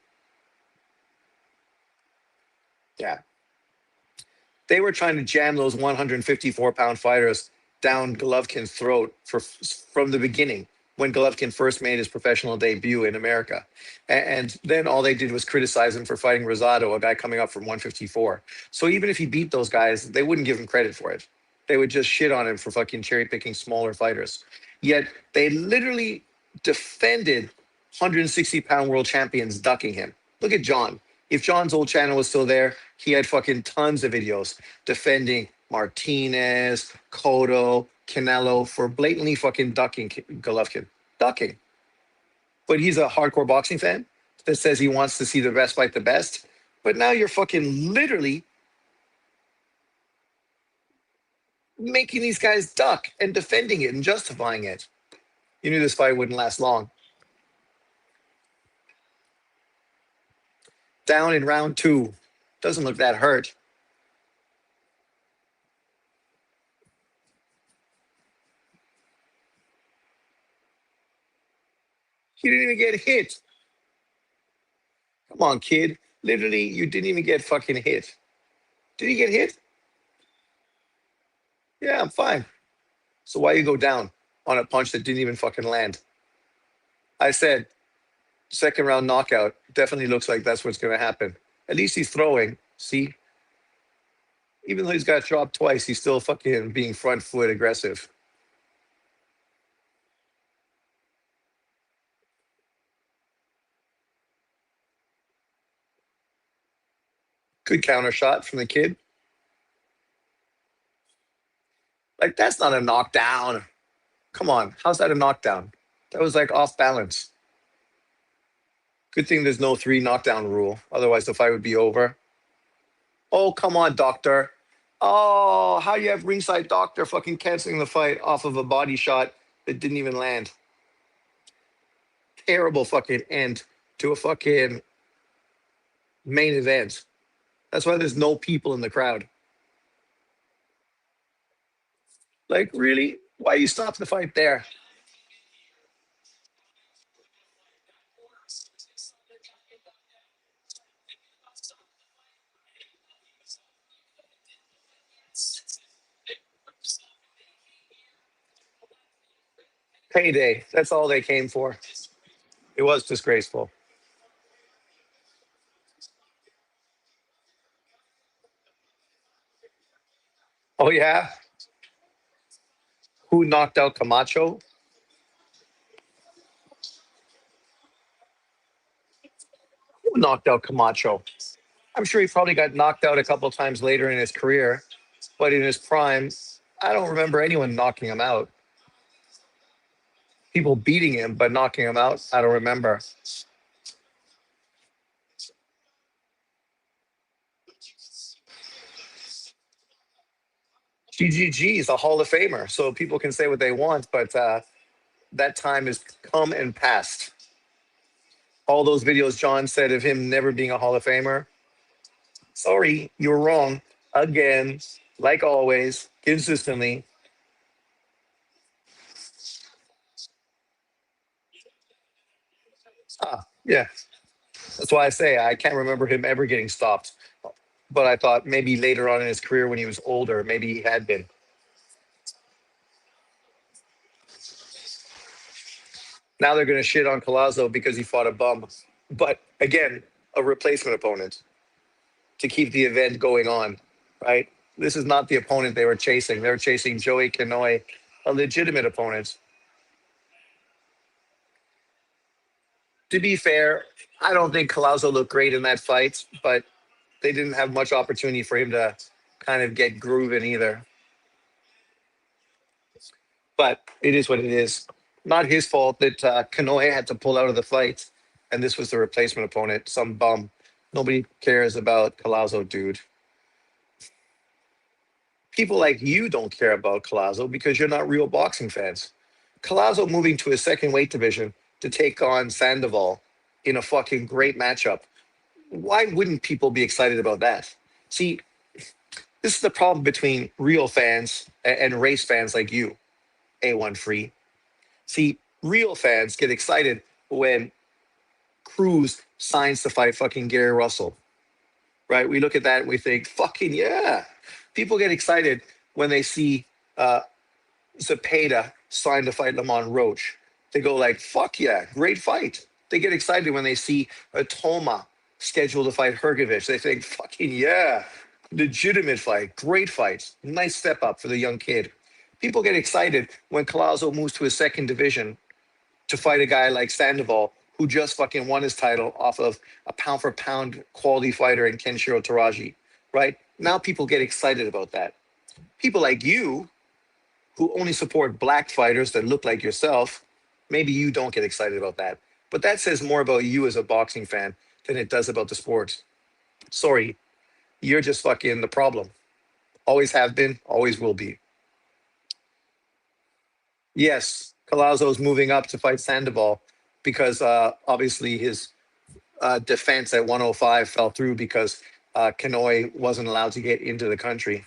Yeah, they were trying to jam those 154-pound fighters down Golovkin's throat from the beginning when Golovkin first made his professional debut in America. And then all they did was criticize him for fighting Rosado, a guy coming up from 154. So even if he beat those guys, they wouldn't give him credit for it. They would just shit on him for fucking cherry picking smaller fighters. Yet they literally defended 160-pound world champions ducking him. Look at John. If John's old channel was still there, He had fucking tons of videos defending Martinez, Cotto, Canelo for blatantly fucking ducking Golovkin. Ducking. But he's a hardcore boxing fan that says he wants to see the best fight the best. But now you're fucking literally making these guys duck and defending it and justifying it. You knew this fight wouldn't last long. Down in round 2. Doesn't look that hurt. He didn't even get hit. Come on, kid. Literally, you didn't even get fucking hit. Did he get hit? Yeah, I'm fine. So why you go down on a punch that didn't even fucking land? I said, second round knockout. Definitely looks like that's what's going to happen. At least he's throwing. See? Even though he's got dropped twice, he's still fucking being front foot aggressive. Good counter shot from the kid. Like, that's not a knockdown. Come on. How's that a knockdown? That was like off balance. Good thing there's no 3 knockdown rule. Otherwise, the fight would be over. Oh, come on, doctor. Oh, how you have ringside doctor fucking canceling the fight off of a body shot that didn't even land? Terrible fucking end to a fucking main event. That's why there's no people in the crowd. Like, really? Why you stop the fight there? Payday. That's all they came for. It was disgraceful. Oh, yeah? Who knocked out Camacho? Who knocked out Camacho? I'm sure he probably got knocked out a couple times later in his career, but in his prime, I don't remember anyone knocking him out. People beating him, but knocking him out, I don't remember. GGG is a Hall of Famer, so people can say what they want, but that time has come and passed. All those videos John said of him never being a Hall of Famer, sorry, you're wrong. Again, like always, consistently. Yeah, that's why I say I can't remember him ever getting stopped. But I thought maybe later on in his career when he was older, maybe he had been. Now they're going to shit on Collazo because he fought a bum. But again, a replacement opponent to keep the event going on, right? This is not the opponent they were chasing. They were chasing Joey Canoy, a legitimate opponent. To be fair, I don't think Collazo looked great in that fight, but they didn't have much opportunity for him to kind of get grooving either. But it is what it is. Not his fault that Kanoe had to pull out of the fight, and this was the replacement opponent, some bum. Nobody cares about Collazo, dude. People like you don't care about Collazo because you're not real boxing fans. Collazo moving to a second weight division to take on Sandoval in a fucking great matchup. Why wouldn't people be excited about that? See, this is the problem between real fans and race fans like you, A1 Free. See, real fans get excited when Cruz signs to fight fucking Gary Russell, right? We look at that and we think, fucking yeah. People get excited when they see Zepeda sign to fight Lamont Roach. They go like, fuck yeah, great fight. They get excited when they see a Toma scheduled to fight Hergovich. They think, fucking yeah, legitimate fight, great fight, nice step up for the young kid. People get excited when Collazo moves to a second division to fight a guy like Sandoval, who just fucking won his title off of a pound for pound quality fighter in Kenshiro Taraji. right? Now people get excited about that. People like you who only support black fighters that look like yourself, maybe you don't get excited about that. But that says more about you as a boxing fan than it does about the sport. Sorry, you're just fucking the problem. Always have been, always will be. Yes, Collazo's moving up to fight Sandoval because obviously his defense at 105 fell through because Kanoi wasn't allowed to get into the country.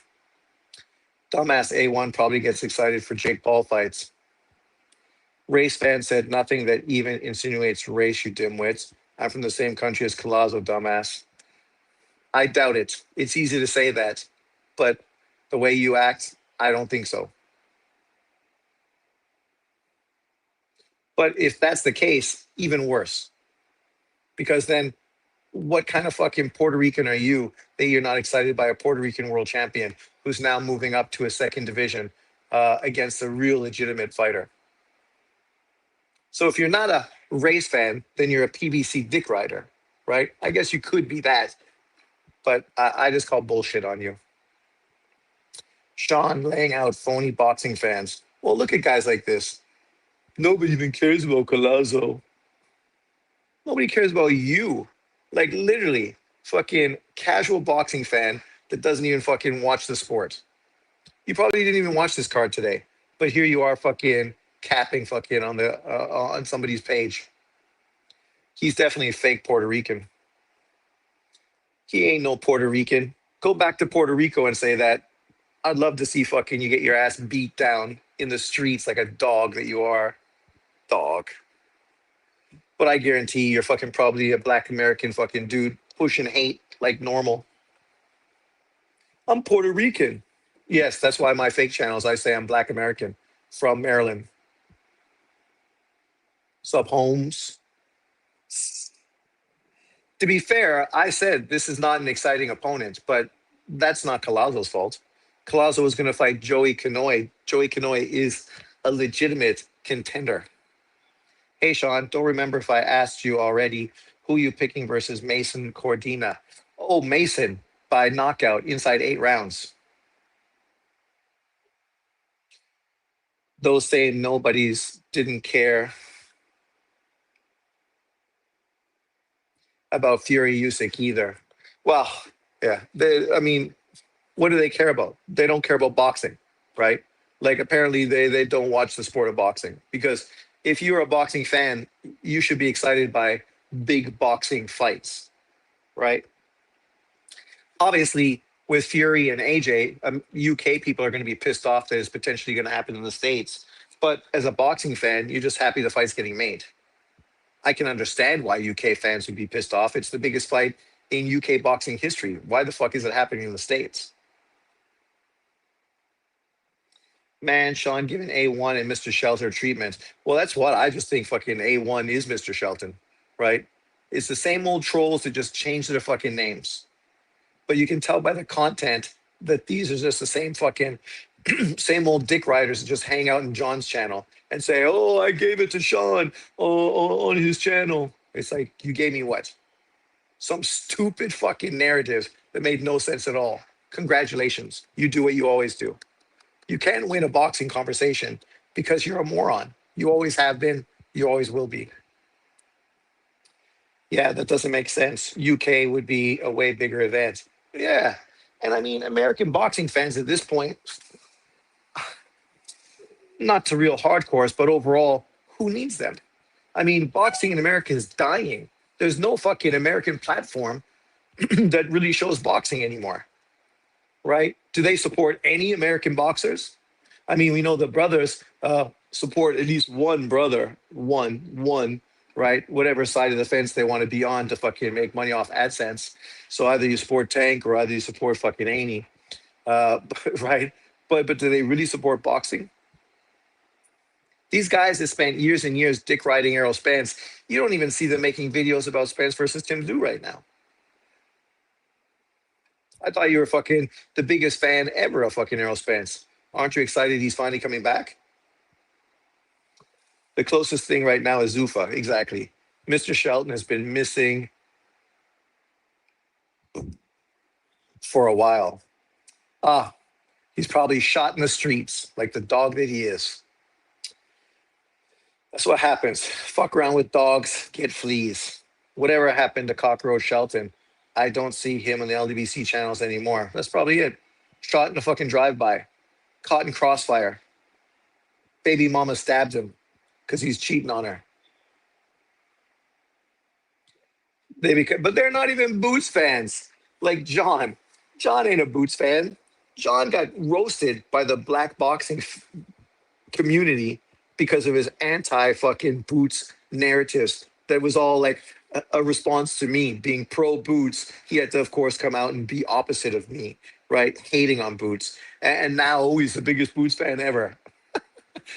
Dumbass A1 probably gets excited for Jake Paul fights. Race fan said nothing that even insinuates race, you dimwits. I'm from the same country as Collazo, dumbass. I doubt it. It's easy to say that, but the way you act, I don't think so. But if that's the case, even worse, because then what kind of fucking Puerto Rican are you that you're not excited by a Puerto Rican world champion who's now moving up to a second division against a real legitimate fighter? So if you're not a race fan, then you're a PBC dick rider, right? I guess you could be that, but I just call bullshit on you. Sean laying out phony boxing fans. Well, look at guys like this. Nobody even cares about Collazo. Nobody cares about you. Like literally, fucking casual boxing fan that doesn't even fucking watch the sport. You probably didn't even watch this card today, but here you are, fucking capping fucking on somebody's page. He's definitely a fake Puerto Rican. He ain't no Puerto Rican. Go back to Puerto Rico and say that. I'd love to see fucking you get your ass beat down in the streets like a dog that you are. Dog. But I guarantee you're fucking probably a black American fucking dude pushing hate like normal. I'm Puerto Rican. Yes, that's why my fake channels, I say I'm black American from Maryland. Sup, Holmes? To be fair, I said this is not an exciting opponent, but that's not Collazo's fault. Collazo was going to fight Joey Canoy. Joey Canoy is a legitimate contender. Hey, Sean, don't remember if I asked you already who you picking versus Mason Cordina. Oh, Mason by knockout inside 8 rounds. Those saying nobodies didn't care about Fury Usyk either. Well, yeah. I mean, what do they care about? They don't care about boxing, right? Like apparently they don't watch the sport of boxing because if you're a boxing fan, you should be excited by big boxing fights, right? Obviously, with Fury and AJ, UK people are going to be pissed off that it's potentially going to happen in the States. But as a boxing fan, you're just happy the fight's getting made. I can understand why UK fans would be pissed off. It's the biggest fight in UK boxing history. Why the fuck is it happening in the States? Man, Sean giving A1 and Mr. Shelter treatment. Well, that's what I just think fucking A1 is Mr. Shelton, right? It's the same old trolls that just change their fucking names. But you can tell by the content that these are just the same fucking same old dick riders that just hang out in John's channel and say, "Oh, I gave it to Sean on his channel." It's like you gave me what? Some stupid fucking narrative that made no sense at all. Congratulations, you do what you always do. You can't win a boxing conversation because you're a moron. You always have been. You always will be. Yeah, that doesn't make sense. UK would be a way bigger event. Yeah. And I mean, American boxing fans at this point, not to real hardcores, but overall, who needs them? I mean, boxing in America is dying. There's no fucking American platform that really shows boxing anymore, right? Do they support any American boxers? I mean, we know the brothers support at least one brother, one, right? Whatever side of the fence they want to be on to fucking make money off AdSense. So either you support Tank or either you support fucking Aney, right? But do they really support boxing? These guys that spent years and years dick riding Errol Spence, you don't even see them making videos about Spence versus Tim Tszyu right now. I thought you were fucking the biggest fan ever of fucking Errol Spence. Aren't you excited he's finally coming back? The closest thing right now is Zufa. Exactly. Mr. Shelton has been missing for a while. Ah, he's probably shot in the streets like the dog that he is. That's what happens. Fuck around with dogs, get fleas. Whatever happened to Cockroach Shelton, I don't see him on the LDBC channels anymore. That's probably it. Shot in a fucking drive-by, caught in crossfire. Baby mama stabbed him because he's cheating on her. But they're not even Boots fans. Like John. John ain't a Boots fan. John got roasted by the black boxing community because of his anti fucking Boots narratives. That was all like a response to me being pro Boots. He had to, of course, come out and be opposite of me, right? Hating on Boots. And now, oh, he's the biggest Boots fan ever.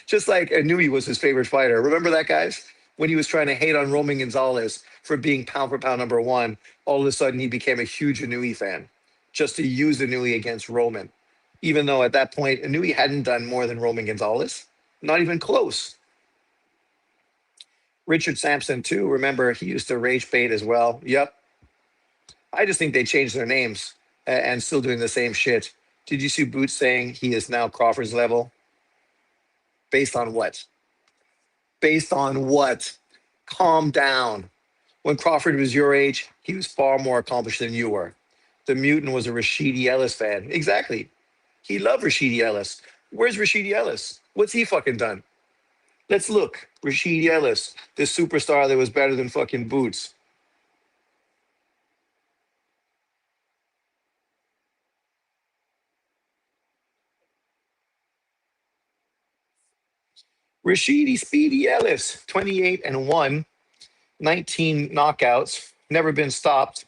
Just like Inui was his favorite fighter. Remember that, guys? When he was trying to hate on Roman Gonzalez for being pound for pound number one, all of a sudden he became a huge Inui fan just to use Inui against Roman. Even though at that point, Inui hadn't done more than Roman Gonzalez. Not even close. Richard Sampson, too. Remember, he used to rage bait as well. Yep. I just think they changed their names and still doing the same shit. Did you see Boots saying he is now Crawford's level? Based on what? Based on what? Calm down. When Crawford was your age, he was far more accomplished than you were. The mutant was a Rashidi Ellis fan. Exactly. He loved Rashidi Ellis. Where's Rashidi Ellis? What's he fucking done? Let's look. Rashidi Ellis, this superstar that was better than fucking Boots. Rashidi Speedy Ellis, 28 and 1, 19 knockouts, never been stopped.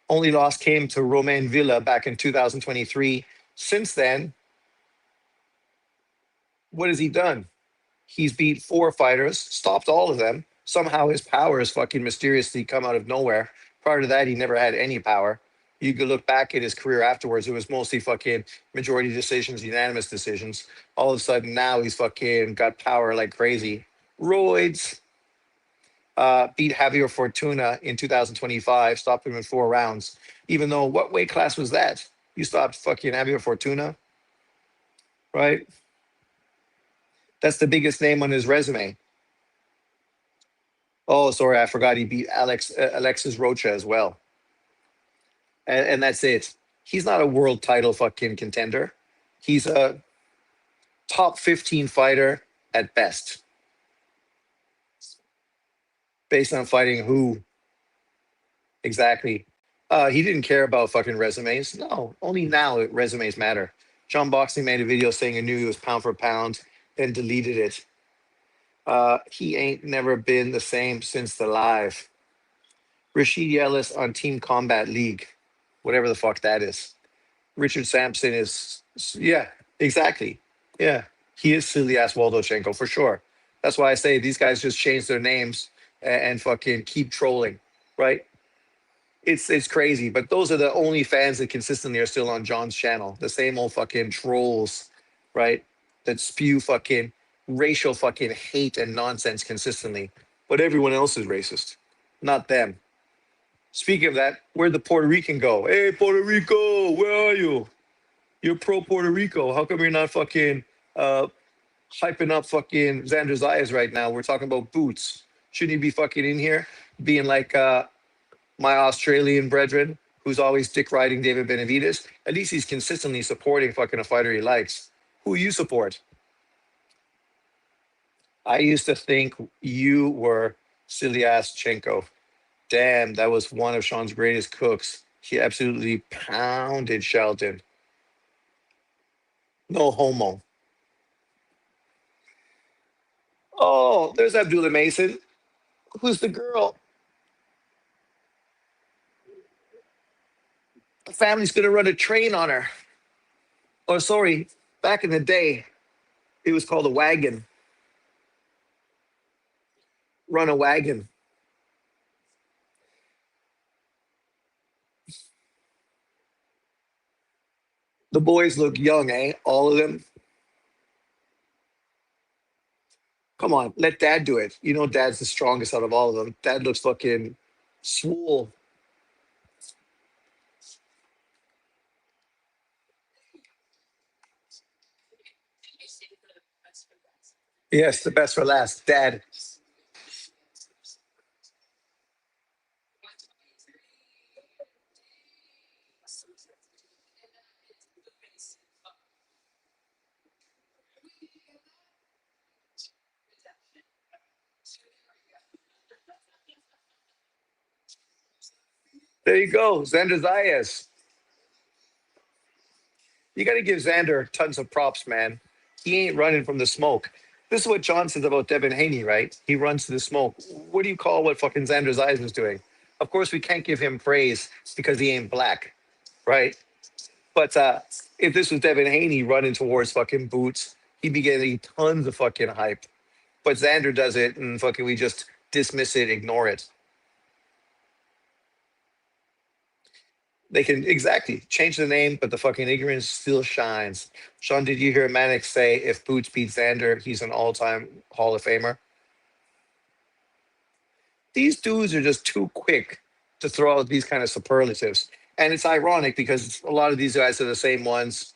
Only loss came to Romain Villa back in 2023. Since then, what has he done? He's beat four fighters, stopped all of them. Somehow his power has fucking mysteriously come out of nowhere. Prior to that, he never had any power. You could look back at his career afterwards. It was mostly fucking majority decisions, unanimous decisions. All of a sudden now he's fucking got power like crazy. Roids beat Javier Fortuna in 2025, stopped him in 4 rounds. Even though, what weight class was that? You stopped fucking Javier Fortuna, right? That's the biggest name on his resume. Oh, sorry, I forgot he beat Alexis Rocha as well, and that's it. He's not a world title fucking contender. He's a top 15 fighter at best, based on fighting who exactly. He didn't care about fucking resumes. No, only now resumes matter. John Boxley made a video saying he knew he was pound for pound, then deleted it. He ain't never been the same since the live. Rashid Ellis on Team Combat League, whatever the fuck that is. Richard Sampson is, yeah, exactly. Yeah, he is silly ass Waldochenko for sure. That's why I say these guys just change their names and fucking keep trolling, right? It's crazy, but those are the only fans that consistently are still on John's channel. The same old fucking trolls, right? That spew fucking racial fucking hate and nonsense consistently. But everyone else is racist, not them. Speaking of that, where'd the Puerto Rican go? Hey, Puerto Rico, where are you? You're pro Puerto Rico. How come you're not fucking uh, hyping up fucking Xander Zayas right now? We're talking about Boots. Shouldn't he be fucking in here being like my Australian brethren who's always dick riding David Benavidez? At least he's consistently supporting fucking a fighter he likes. Who you support? I used to think you were Silyashchenko. Damn, that was one of Sean's greatest cooks. He absolutely pounded Shelton. No homo. Oh, there's Abdullah Mason. Who's the girl? The family's gonna run a train on her. Or sorry, back in the day, it was called a wagon. Run a wagon. The boys look young, eh? All of them. Come on, let dad do it. You know dad's the strongest out of all of them. Dad looks fucking swole. Yes, the best for last. Dad. There you go. Xander Zayas. You got to give Xander tons of props, man. He ain't running from the smoke. This is what John says about Devin Haney, right? He runs to the smoke. What do you call what fucking Xander Zayas is doing? Of course, we can't give him praise because he ain't black, right? But if this was Devin Haney running towards fucking Boots, he'd be getting tons of fucking hype. But Xander does it, and fucking we just dismiss it, ignore it. They can exactly change the name, but the fucking ignorance still shines. Sean, did you hear Mannix say if Boots beats Xander, he's an all-time Hall of Famer? These dudes are just too quick to throw out these kind of superlatives. And it's ironic because a lot of these guys are the same ones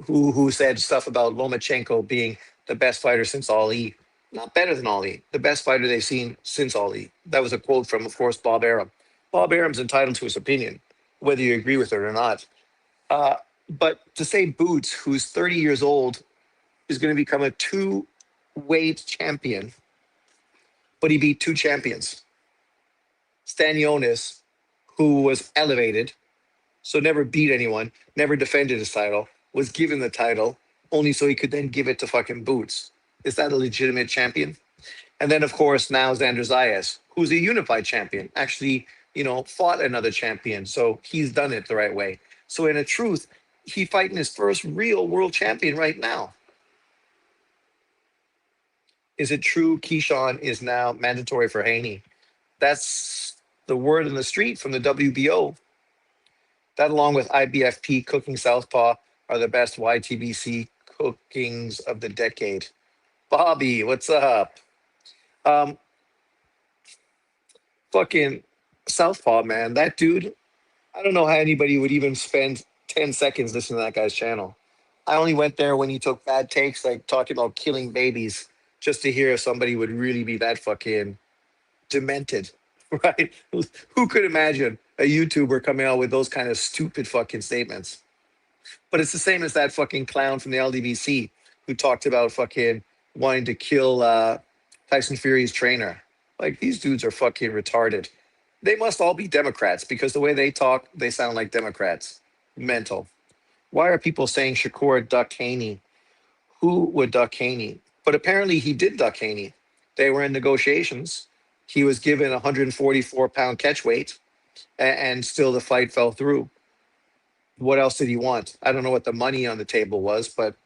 who said stuff about Lomachenko being the best fighter since Ali. Not better than Ali, the best fighter they've seen since Ali. That was a quote from, of course, Bob Arum. Bob Arum's entitled to his opinion, whether you agree with it or not. Uh, but to say Boots, who's 30 years old, is going to become a two-weight champion, but he beat two champions. Stanionis, who was elevated, so never beat anyone, never defended his title, was given the title only so he could then give it to fucking Boots. Is that a legitimate champion? And then, of course, now Xander Zayas, who's a unified champion, actually, fought another champion. So he's done it the right way. So in a truth, he's fighting his first real world champion right now. Is it true Keyshawn is now mandatory for Haney? That's the word in the street from the WBO. That, along with IBFP Cooking Southpaw, are the best YTBC cookings of the decade. Bobby, what's up? Um, fucking Southpaw, man. That dude, I don't know how anybody would even spend 10 seconds listening to that guy's channel. I only went there when he took bad takes, like talking about killing babies, just to hear if somebody would really be that fucking demented, right? Who could imagine a YouTuber coming out with those kind of stupid fucking statements? But it's the same as that fucking clown from the LDBC who talked about fucking wanting to kill Tyson Fury's trainer. Like, these dudes are fucking retarded. They must all be Democrats because the way they talk, they sound like Democrats. Mental. Why are people saying Shakur ducked Haney? Who would duck Haney? But apparently he did duck Haney. They were in negotiations. He was given 144-pound catch weight, and still the fight fell through. What else did he want? I don't know what the money on the table was, but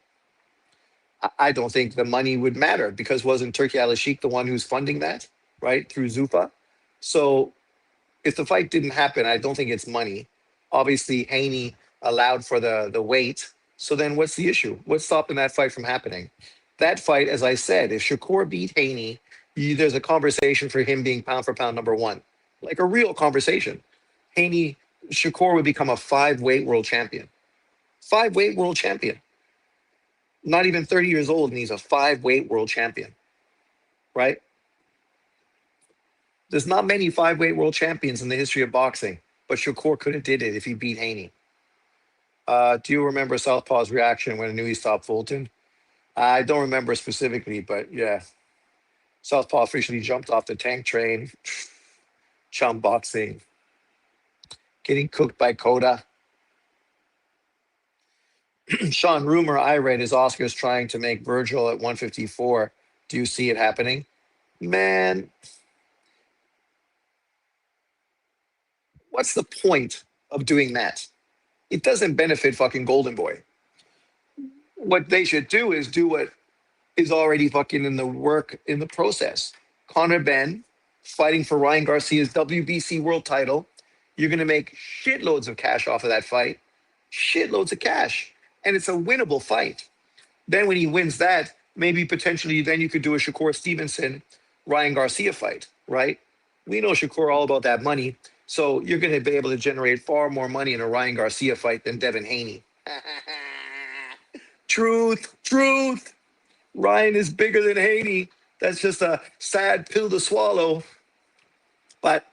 I don't think the money would matter because wasn't Turkey Al Sheikh the one who's funding that, right, through Zufa? So if the fight didn't happen, I don't think it's money. Obviously, Haney allowed for the weight. So then what's the issue? What's stopping that fight from happening? That fight, as I said, if Shakur beat Haney, there's a conversation for him being pound for pound number one, like a real conversation. Haney, Shakur would become a five-weight world champion. Five-weight world champion. Not even 30 years old, and he's a five-weight world champion, right? There's not many five-weight world champions in the history of boxing, but Shakur could have did it if he beat Haney. Do you remember Southpaw's reaction when I knew he stopped Fulton? I don't remember specifically, but yeah. Southpaw officially jumped off the tank train. Chum boxing. Getting cooked by Coda. Sean, rumor I read is Oscar's trying to make Virgil at 154. Do you see it happening? Man, what's the point of doing that? It doesn't benefit fucking Golden Boy. What they should do is do what is already fucking in the work in the process. Conor Ben fighting for Ryan Garcia's WBC world title. You're going to make shitloads of cash off of that fight. Shitloads of cash. And it's a winnable fight. Then when he wins that, maybe potentially then you could do a Shakur Stevenson, Ryan Garcia fight, right? We know Shakur all about that money. So you're going to be able to generate far more money in a Ryan Garcia fight than Devin Haney. Truth, truth. Ryan is bigger than Haney. That's just a sad pill to swallow. But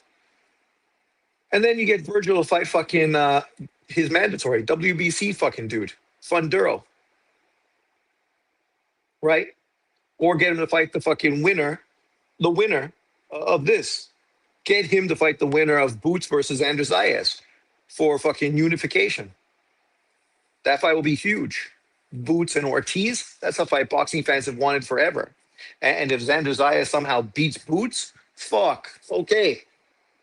and then you get Virgil to fight fucking his mandatory WBC fucking dude, Funduro, right? Or get him to fight the winner of this. Get him to fight the winner of Boots versus Andres Zayas for fucking unification. That fight will be huge. Boots and Ortiz, that's a fight boxing fans have wanted forever. And if Xander Zayas somehow beats Boots, fuck, okay.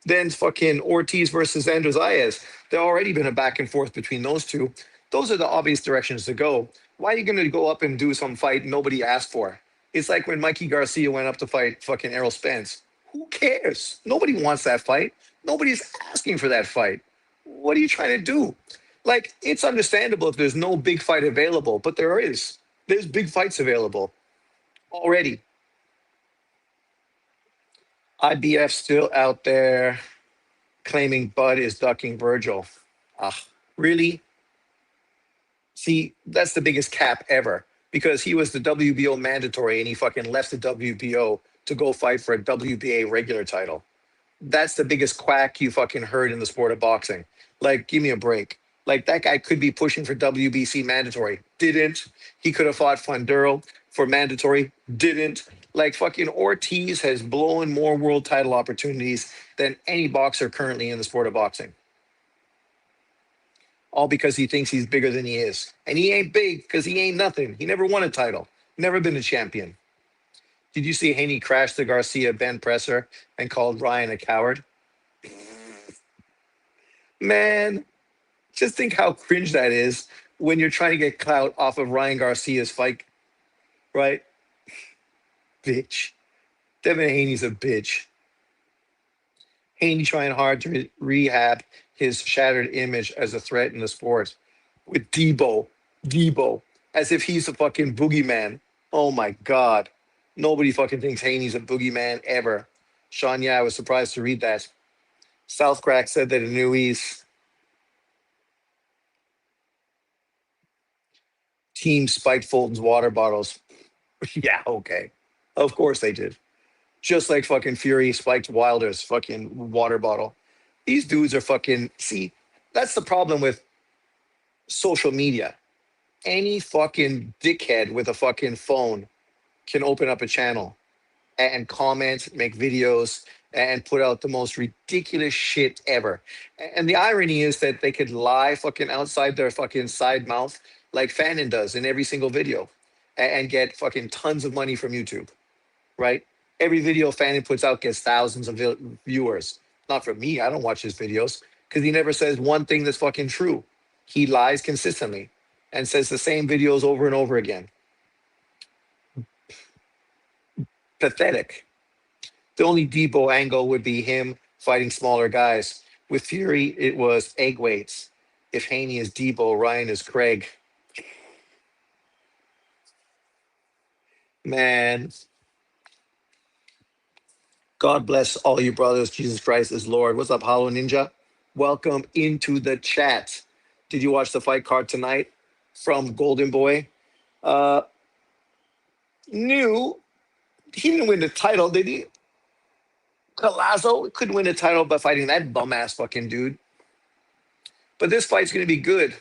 Then fucking Ortiz versus Xander Zayas. There already been a back and forth between those two. Those are the obvious directions to go. Why are you going to go up and do some fight nobody asked for? It's like when Mikey Garcia went up to fight fucking Errol Spence. Who cares? Nobody wants that fight. Nobody's asking for that fight. What are you trying to do? Like, it's understandable if there's no big fight available, but there is. There's big fights available already. IBF still out there claiming Bud is ducking Virgil. Ah, really? See, that's the biggest cap ever because he was the WBO mandatory and he fucking left the WBO to go fight for a WBA regular title. That's the biggest quack you fucking heard in the sport of boxing. Like, give me a break. Like, that guy could be pushing for WBC mandatory. Didn't. He could have fought Funduro for mandatory. Didn't. Like, fucking Ortiz has blown more world title opportunities than any boxer currently in the sport of boxing. All because he thinks he's bigger than he is. And he ain't big because he ain't nothing. He never won a title. Never been a champion. Did you see Haney crash the Garcia Ben presser and called Ryan a coward? Man, just think how cringe that is when you're trying to get clout off of Ryan Garcia's fight, right? Bitch. Devin Haney's a bitch. Haney trying hard to rehab his shattered image as a threat in the sport with Debo, as if he's a fucking boogeyman. Oh my God. Nobody fucking thinks Haney's a boogeyman ever. Sean, yeah, I was surprised to read that. South Crack said that in New East, team spiked Fulton's water bottles. Yeah, okay. Of course they did. Just like fucking Fury spiked Wilder's fucking water bottle. These dudes are fucking, see, that's the problem with social media. Any fucking dickhead with a fucking phone can open up a channel and comment, make videos, and put out the most ridiculous shit ever. And the irony is that they could lie fucking outside their fucking side mouth like Fannin does in every single video and get fucking tons of money from YouTube, right? Every video Fannin puts out gets thousands of viewers. Not from me, I don't watch his videos because he never says one thing that's fucking true. He lies consistently and says the same videos over and over again. Pathetic. The only Debo angle would be him fighting smaller guys. With Fury, it was egg weights. If Haney is Debo, Ryan is Craig. Man, God bless all you brothers. Jesus Christ is Lord. What's up, Hollow Ninja? Welcome into the chat. Did you watch the fight card tonight from Golden Boy? New. He didn't win the title, did he? Collazo couldn't win the title by fighting that bum ass fucking dude. But this fight's going to be good.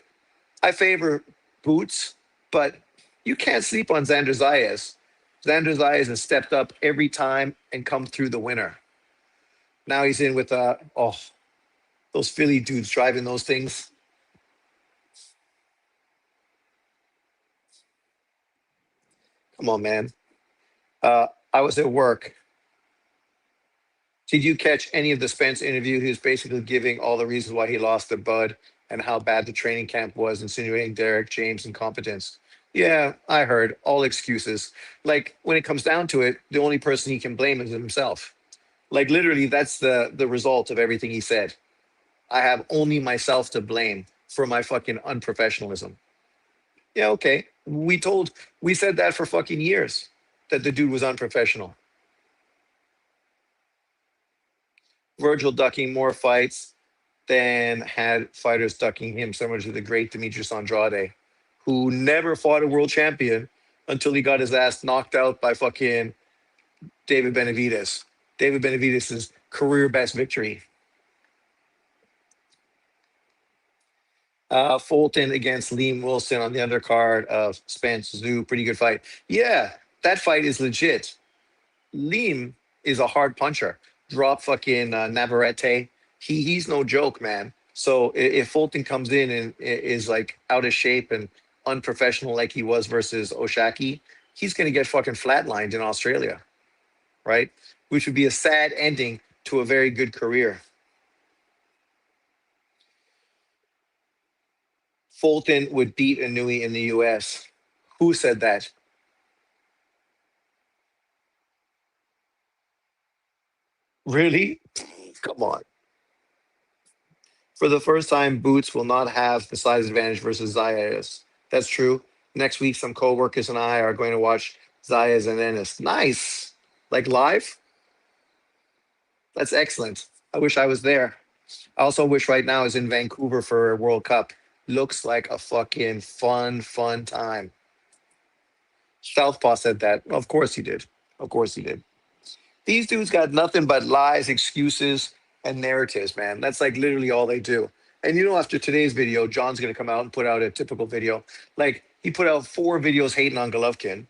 I favor Boots, but you can't sleep on Xander Zayas. Xander Zayas has stepped up every time and come through the winner. Now he's in with those Philly dudes driving those things. Come on, man. I was at work. Did you catch any of the Spence interview? He was basically giving all the reasons why he lost to Bud and how bad the training camp was, insinuating Derek James' incompetence. Yeah, I heard all excuses. Like, when it comes down to it, the only person he can blame is himself. Like, literally, that's the result of everything he said. I have only myself to blame for my fucking unprofessionalism. Yeah, okay. We said that for fucking years, that the dude was unprofessional. Virgil ducking more fights than had fighters ducking him, similar to the great Demetrius Andrade, who never fought a world champion until he got his ass knocked out by fucking David Benavidez. David Benavidez's career best victory. Fulton against Liam Wilson on the undercard of Spence Zoo. Pretty good fight. Yeah, that fight is legit. Liam is a hard puncher. Drop fucking Navarrete. He's no joke, man. So if Fulton comes in and is like out of shape and unprofessional like he was versus Oshaki, he's gonna get fucking flatlined in Australia, right? Which would be a sad ending to a very good career. Fulton would beat Inui in the US. Who said that? Really? Come on. For the first time, Boots will not have the size advantage versus Zayas. That's true. Next week, some coworkers and I are going to watch Zayas and Ennis. Nice. Like live? That's excellent. I wish I was there. I also wish right now is in Vancouver for a World Cup. Looks like a fucking fun time. Southpaw said that. Of course he did. Of course he did. These dudes got nothing but lies, excuses, and narratives, man. That's like literally all they do. And after today's video, John's gonna come out and put out a typical video. Like he put out 4 videos hating on Golovkin,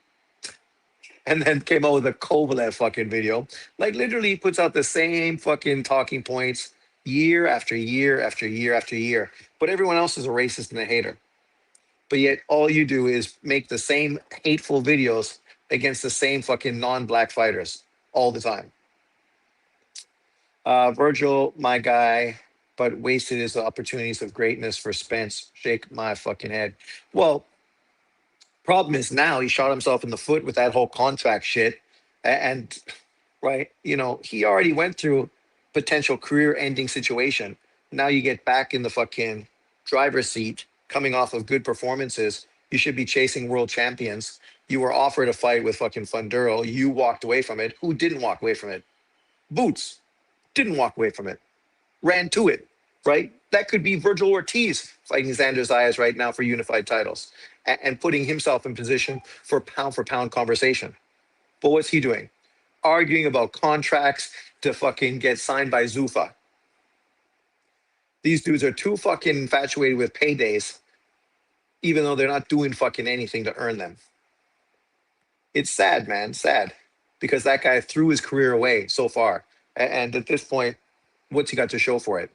and then came out with a Kovalev fucking video. Like literally, he puts out the same fucking talking points year after year after year after year. But everyone else is a racist and a hater. But yet, all you do is make the same hateful videos against the same fucking non-black fighters all the time. Virgil, my guy, but wasted his opportunities of greatness for Spence. Shake my fucking head. Well, problem is now he shot himself in the foot with that whole contract shit. And, right, he already went through potential career ending situation. Now you get back in the fucking driver's seat coming off of good performances. You should be chasing world champions. You were offered a fight with fucking Funduro. You walked away from it. Who didn't walk away from it? Boots didn't walk away from it, ran to it, right? That could be Virgil Ortiz fighting Xander Zayas right now for unified titles and putting himself in position for pound conversation. But what's he doing? Arguing about contracts to fucking get signed by Zuffa. These dudes are too fucking infatuated with paydays, even though they're not doing fucking anything to earn them. It's sad, man, sad, because that guy threw his career away so far. And at this point, what's he got to show for it?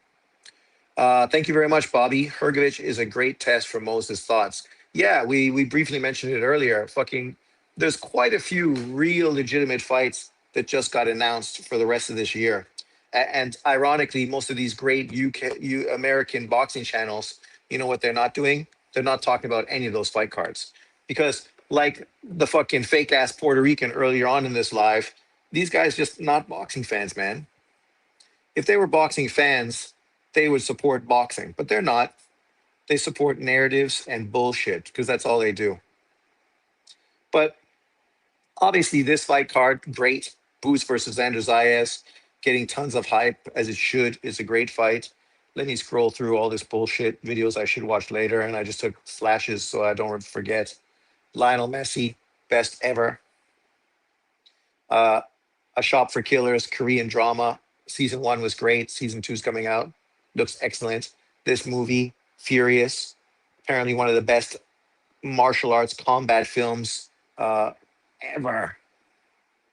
Thank you very much, Bobby. Hergovich is a great test for Moses' thoughts. Yeah, we briefly mentioned it earlier. Fucking, there's quite a few real legitimate fights that just got announced for the rest of this year. And ironically, most of these great American boxing channels, you know what they're not doing? They're not talking about any of those fight cards. Because like the fucking fake ass Puerto Rican earlier on in this live, these guys just not boxing fans, man. If they were boxing fans, they would support boxing, but they're not. They support narratives and bullshit because that's all they do. But obviously, this fight card, great. Boots versus Xander Zayas, getting tons of hype as it should. It's a great fight. Let me scroll through all this bullshit videos I should watch later, and I just took flashes so I don't forget. Lionel Messi, best ever. Uh, A Shop for Killers, Korean drama. Season 1 was great. Season 2 is coming out. Looks excellent. This movie, Furious, apparently one of the best martial arts combat films ever.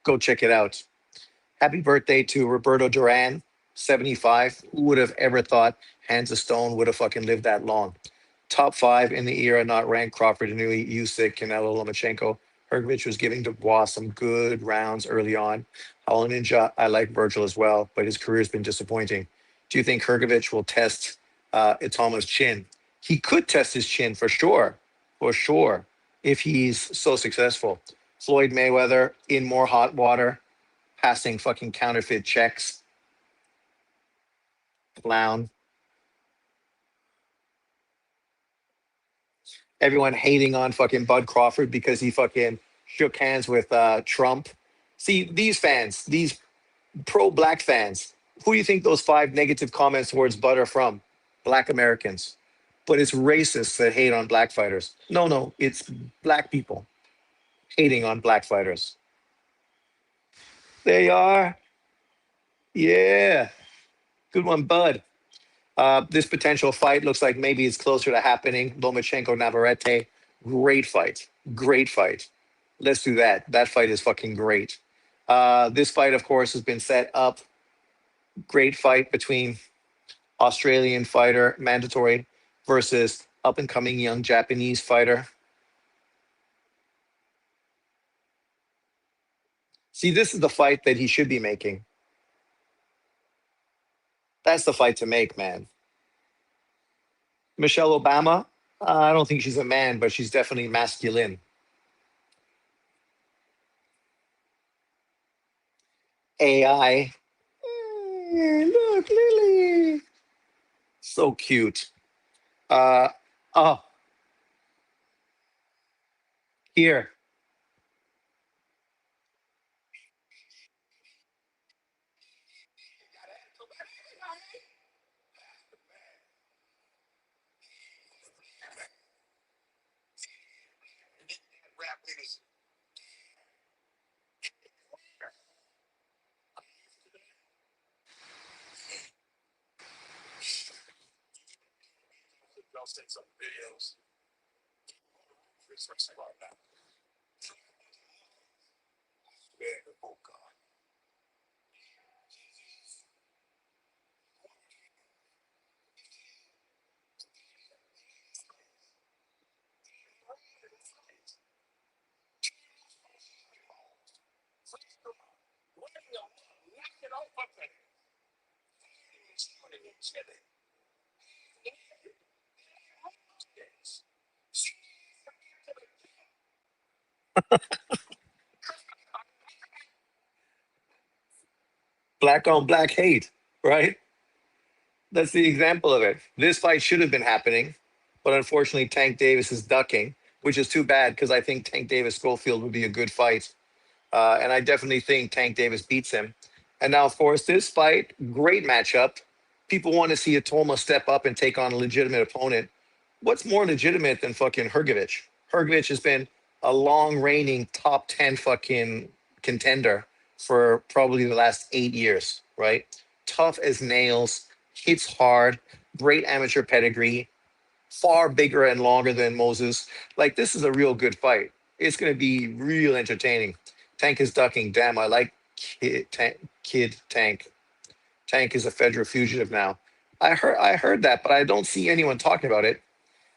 Go check it out. Happy birthday to Roberto Duran, 75. Who would have ever thought Hands of Stone would have fucking lived that long? Top 5 in the era, not ranked. Crawford, Inui, Usyk, Canelo, Lomachenko. Hergovich was giving Dubois some good rounds early on. Hollow Ninja, I like Virgil as well, but his career's been disappointing. Do you think Hergovich will test Itama's chin? He could test his chin for sure, if he's so successful. Floyd Mayweather in more hot water, passing fucking counterfeit checks. Clown. Everyone hating on fucking Bud Crawford because he fucking shook hands with Trump. See, these fans, these pro-black fans, who do you think those 5 negative comments towards Bud are from? Black Americans. but it's racists that hate on black fighters. No, no, it's black people hating on black fighters. They are. Yeah. Good one, bud. This potential fight looks like maybe it's closer to happening. Lomachenko Navarrete. Great fight. Great fight. Let's do that. That fight is fucking great. This fight, of course, has been set up. Great fight between Australian fighter, mandatory, versus up and coming young Japanese fighter. See, this is the fight that he should be making. That's the fight to make, man. Michelle Obama, I don't think she's a man, but she's definitely masculine. AI. Look, Lily. So cute. Uh, oh, here. Black on black hate, right? That's the example of it. This fight should have been happening, but unfortunately, Tank Davis is ducking, which is too bad because I think Tank Davis Schofield would be a good fight. And I definitely think Tank Davis beats him. And now, of course, this fight, great matchup. People want to see Atoma step up and take on a legitimate opponent. What's more legitimate than fucking Hergovich? Hergovich has been a long reigning top 10 fucking contender for probably the last 8 years, right? Tough as nails, hits hard, great amateur pedigree, far bigger and longer than Moses. Like, this is a real good fight. It's going to be real entertaining. Tank is ducking. Damn, I like Kid Tank. Tank is a federal fugitive now. I heard that, but I don't see anyone talking about it.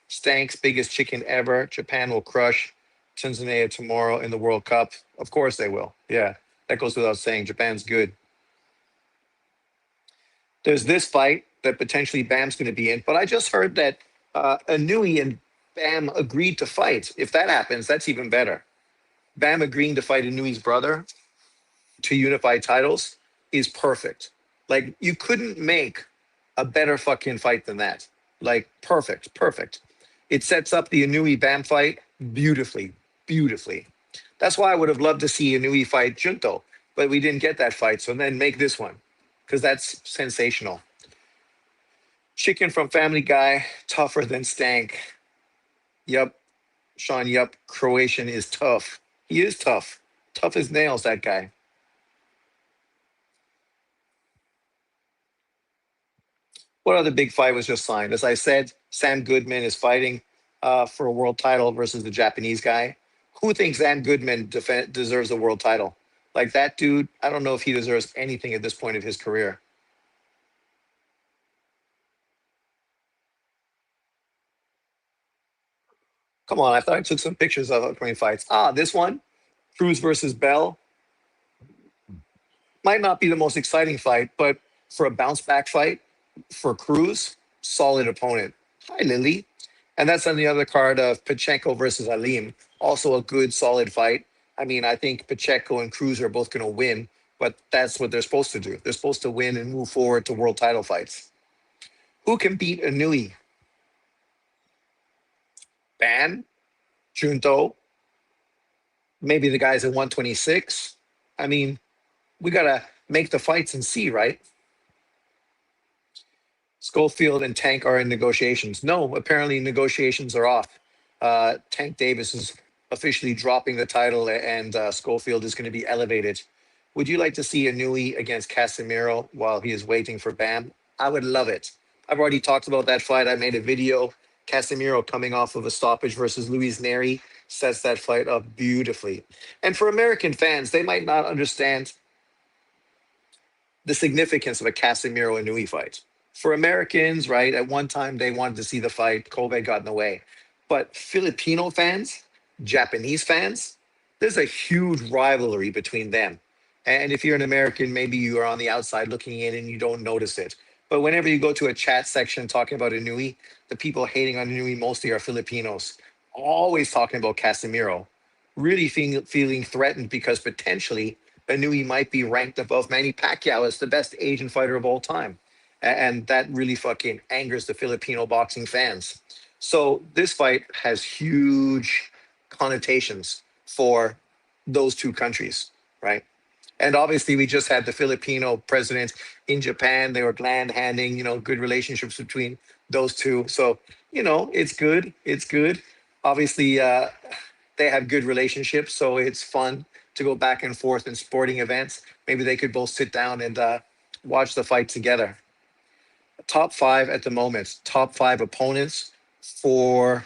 Stank's biggest chicken ever. Japan will crush Tanzania tomorrow in the World Cup. Of course they will. Yeah, that goes without saying. Japan's good. There's this fight that potentially Bam's going to be in, but I just heard that Anui and Bam agreed to fight. If that happens, that's even better. Bam agreeing to fight Inui's brother to unify titles is perfect. Like, you couldn't make a better fucking fight than that. Like, perfect, perfect. It sets up the Inui Bam fight beautifully, beautifully. That's why I would have loved to see Inui fight Junto, but we didn't get that fight. So then make this one because that's sensational. Chicken from Family Guy, tougher than Stank. Yup, Sean, yup. Croatian is tough. He is tough. Tough as nails, that guy. What other big fight was just signed? As I said, Sam Goodman is fighting for a world title versus the Japanese guy. Who thinks Sam Goodman deserves a world title? Like, that dude, I don't know if he deserves anything at this point of his career. Come on, I thought I took some pictures of upcoming fights. This one, Cruz versus Bell, might not be the most exciting fight, but for a bounce back fight for Cruz, solid opponent. Hi, Lily. And that's on the other card of Pacheco versus Alim. Also a good, solid fight. I mean, I think Pacheco and Cruz are both going to win, but that's what they're supposed to do. They're supposed to win and move forward to world title fights. Who can beat Anui? Ban? Junto? Maybe the guys at 126? I mean, we got to make the fights and see, right? Schofield and Tank are in negotiations. No, apparently negotiations are off. Tank Davis is officially dropping the title, and Schofield is going to be elevated. Would you like to see a Nui against Casemiro while he is waiting for Bam? I would love it. I've already talked about that fight. I made a video. Casemiro coming off of a stoppage versus Luis Neri sets that fight up beautifully. And for American fans, they might not understand the significance of a Casemiro Inui fight. For Americans, right, at one time they wanted to see the fight. Kobe got in the way. But Filipino fans, Japanese fans, there's a huge rivalry between them. And if you're an American, maybe you are on the outside looking in and you don't notice it. But whenever you go to a chat section talking about Inui, the people hating on Inui mostly are Filipinos, always talking about Casemiro, really feeling threatened because potentially Inui might be ranked above Manny Pacquiao as the best Asian fighter of all time. And that really fucking angers the Filipino boxing fans. So this fight has huge connotations for those two countries, right? And obviously, we just had the Filipino president in Japan. They were gland handing, good relationships between those two. So, it's good. It's good. Obviously, they have good relationships. So it's fun to go back and forth in sporting events. Maybe they could both sit down and watch the fight together. Top five at the moment, top five opponents for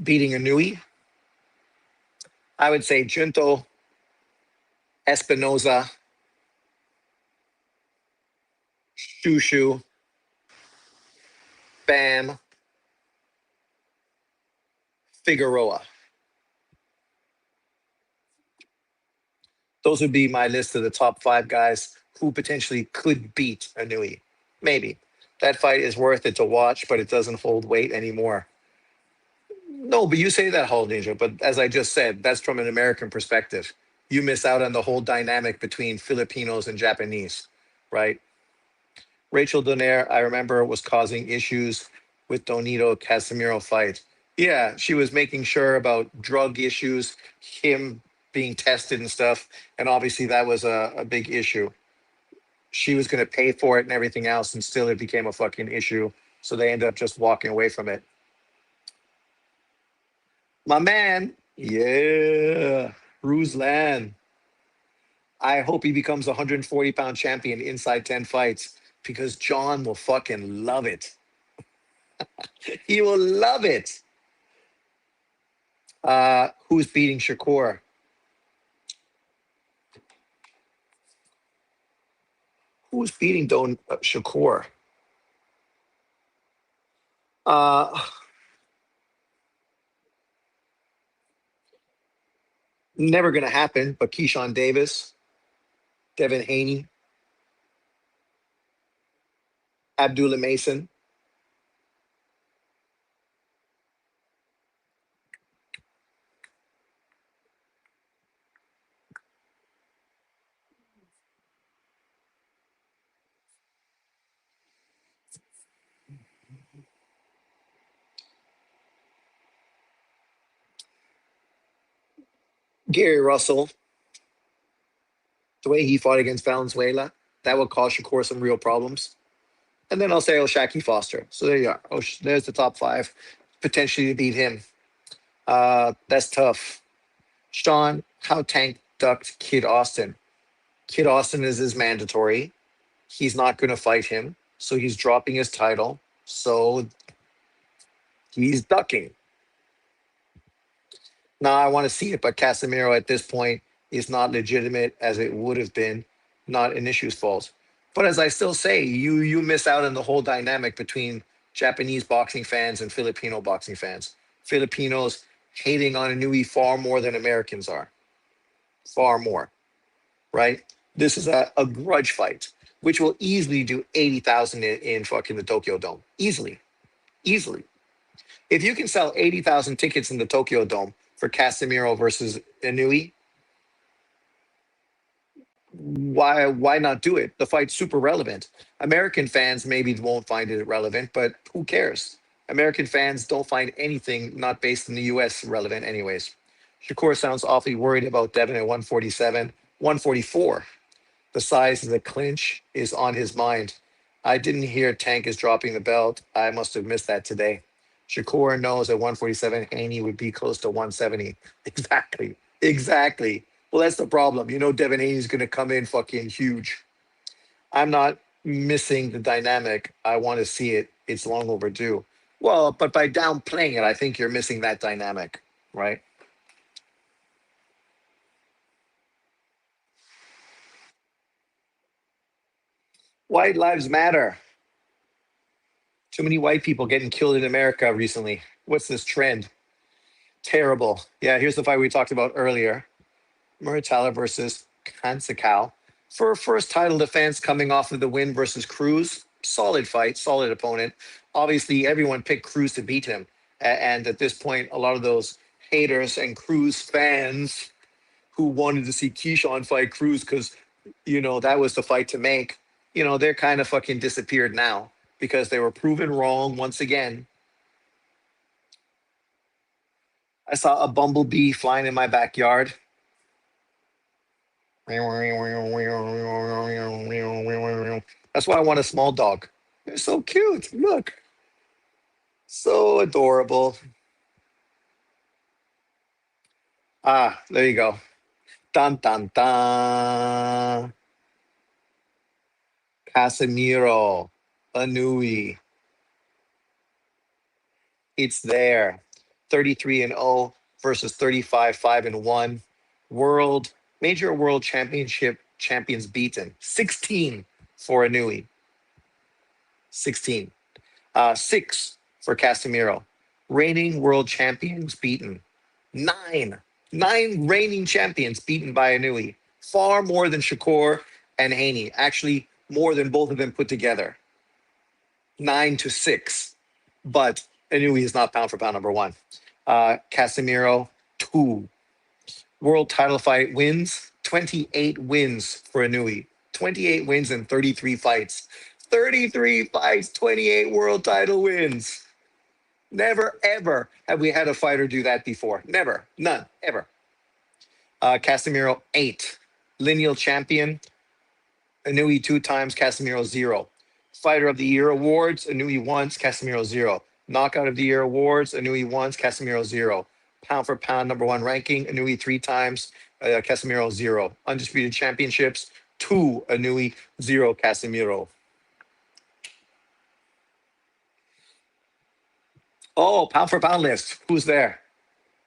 beating Inui. I would say Junto, Espinoza, Shushu, Bam, Figueroa. Those would be my list of the top five guys who potentially could beat Anui. Maybe. That fight is worth it to watch, but it doesn't hold weight anymore. No, but you say that, whole Ninja, but as I just said, that's from an American perspective. You miss out on the whole dynamic between Filipinos and Japanese, right? Rachel Donaire, I remember, was causing issues with Donito Casemiro fight. Yeah, she was making sure about drug issues, him being tested and stuff. And obviously that was a big issue. She was going to pay for it and everything else, and still it became a fucking issue. So they ended up just walking away from it. My man, yeah, Ruslan. I hope he becomes a 140-pound champion inside 10 fights because John will fucking love it. He will love it. Who's beating Shakur? Who's beating Don Shakur? Uh, Never gonna happen. But Keyshawn Davis, Devin Haney, Abdullah Mason. Gary Russell, the way he fought against Valenzuela, that would cause Shakur some real problems. And then I'll say Shaki Foster. So there you are. There's the top five potentially to beat him. That's tough. Sean, how Tank ducked Kid Austin. Kid Austin is his mandatory. He's not going to fight him. So he's dropping his title. So he's ducking. Now I want to see it, but Casemiro at this point is not legitimate as it would have been, not an issue's fault. But as I still say, you miss out on the whole dynamic between Japanese boxing fans and Filipino boxing fans. Filipinos hating on Inui far more than Americans are. Far more, right? This is a grudge fight, which will easily do 80,000 in fucking the Tokyo Dome. Easily. Easily. If you can sell 80,000 tickets in the Tokyo Dome for Casemiro versus Inui, why not do it? The fight's super relevant. American fans maybe won't find it relevant, but who cares? American fans don't find anything not based in the US relevant anyways. Shakur sounds awfully worried about Devin at 147, 144. The size of the clinch is on his mind. I didn't hear Tank is dropping the belt. I must have missed that today. Shakur knows at 147, Haney would be close to 170. Exactly. Exactly. Well, that's the problem. You know, Devin Haney's going to come in fucking huge. I'm not missing the dynamic. I want to see it. It's long overdue. Well, but by downplaying it, I think you're missing that dynamic, right? White lives matter. Too many white people getting killed in America recently. What's this trend? Terrible. Yeah, here's the fight we talked about earlier. Muratalla versus Kansakau. For a first title defense coming off of the win versus Cruz, solid fight, solid opponent. Obviously, everyone picked Cruz to beat him. And at this point, a lot of those haters and Cruz fans who wanted to see Keyshawn fight Cruz because, you know, that was the fight to make, you know, they're kind of fucking disappeared now because they were proven wrong once again. I saw a bumblebee flying in my backyard. That's why I want a small dog. They're so cute. Look, so adorable. Ah, there you go. Dun dun dun. Casemiro, Anui. It's there. 33 and 0 versus 35, 5 and 1. World Major world championship champions beaten. 16 for Anui. 16. Six for Casemiro. Reigning world champions beaten. Nine. Nine reigning champions beaten by Anui. Far more than Shakur and Haney. Actually, more than both of them put together. 9-6. But Anui is not pound for pound number one. Casemiro, two. World title fight wins. 28 wins for Anui. 28 wins in 33 fights. 33 fights, 28 world title wins. Never, ever have we had a fighter do that before. Never. None. Ever. Casemiro, 8. Lineal champion. Anui 2 times. Casemiro, 0. Fighter of the Year awards. Anui once. Casemiro, 0. Knockout of the Year awards. Anui once. Casemiro, 0. Pound for pound number 1 ranking. Anui 3 times. Casemiro, 0. Undisputed championships. 2 Anui, 0 Casemiro. Oh, pound for pound list. Who's there?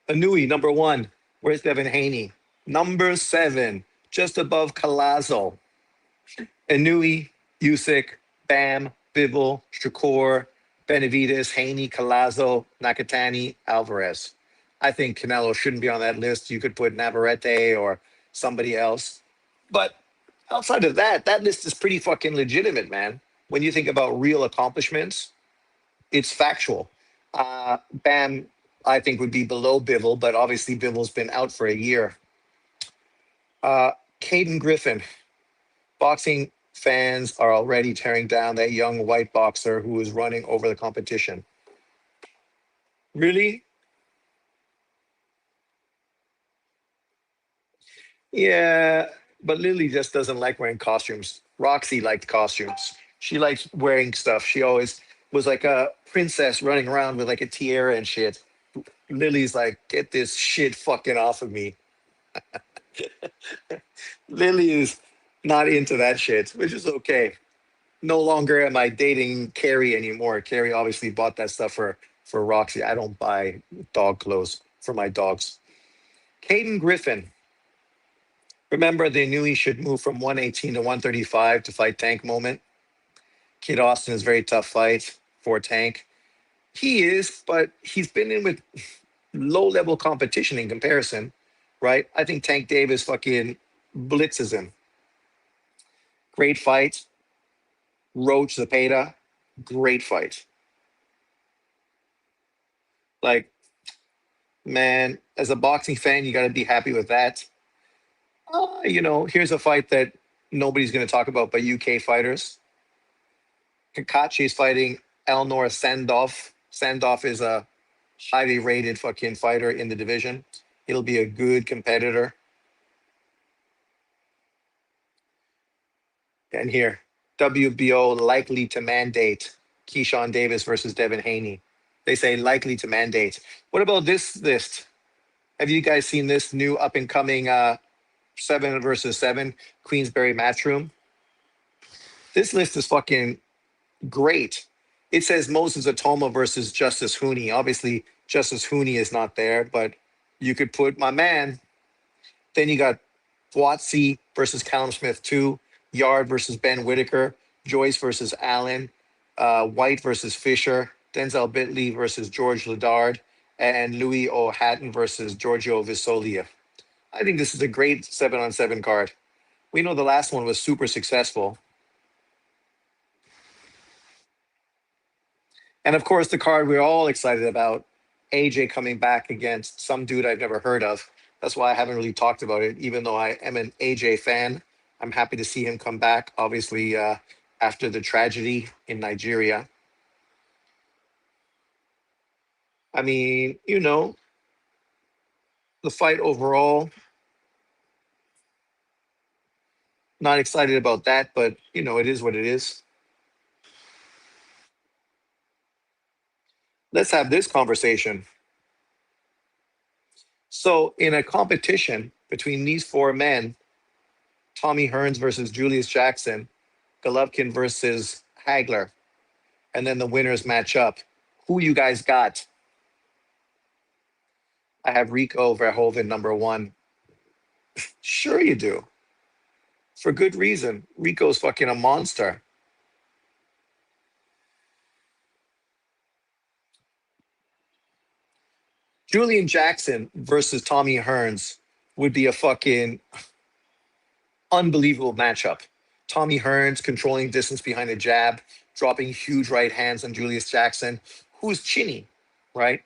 Anui, number 1. Where's Devin Haney? Number 7, just above Collazo. Anui, Usyk, Bam, Bivol, Shakur, Benavides, Haney, Collazo, Nakatani, Alvarez. I think Canelo shouldn't be on that list. You could put Navarrete or somebody else. But outside of that, that list is pretty fucking legitimate, man. When you think about real accomplishments, it's factual. Bam, I think, would be below Bivol, but obviously Bivol's been out for a year. Caden Griffin, boxing fans are already tearing down that young white boxer who is running over the competition. Really? Yeah, but Lily just doesn't like wearing costumes. Roxy liked costumes. She likes wearing stuff. She always was like a princess running around with like a tiara and shit. Lily's like, get this shit fucking off of me. Lily is not into that shit, which is okay. No longer am I dating Carrie anymore. Carrie obviously bought that stuff for Roxy. I don't buy dog clothes for my dogs. Caden Griffin. Remember, they knew he should move from 118 to 135 to fight Tank moment. Kid Austin is a very tough fight for Tank. He is, but he's been in with low level competition in comparison, right? I think Tank Davis fucking blitzes him. Great fight. Roach Zapata, great fight. Like, man, as a boxing fan, you got to be happy with that. You know, here's a fight that nobody's going to talk about but UK fighters. Kakachi is fighting Elnor Sandoff. Sandoff is a highly rated fucking fighter in the division. He'll be a good competitor. And here, WBO likely to mandate Keyshawn Davis versus Devin Haney. They say likely to mandate. What about this list? Have you guys seen this new up and coming 7 versus 7 Queensberry Matchroom? This list is fucking great. It says Moses Atoma versus Justice Hooney. Obviously, Justice Hooney is not there, but you could put my man. Then you got Watsy versus Callum Smith 2, Yard versus Ben Whitaker, Joyce versus Allen, White versus Fisher, Denzel Bitley versus George Ladard, and Louis O'Hatton versus Giorgio Visolia. I think this is a great 7-on-7 card. We know the last one was super successful. And of course, the card we're all excited about, AJ coming back against some dude I've never heard of. That's why I haven't really talked about it, even though I am an AJ fan. I'm happy to see him come back, obviously, after the tragedy in Nigeria. I mean, the fight overall, not excited about that, but, it is what it is. Let's have this conversation. So, in a competition between these four men, Tommy Hearns versus Julius Jackson, Golovkin versus Hagler, and then the winners match up. Who you guys got? I have Rico Verhoeven #1. Sure you do. For good reason. Rico's fucking a monster. Julian Jackson versus Tommy Hearns would be a fucking unbelievable matchup. Tommy Hearns controlling distance behind a jab, dropping huge right hands on Julius Jackson, who's chinny, right?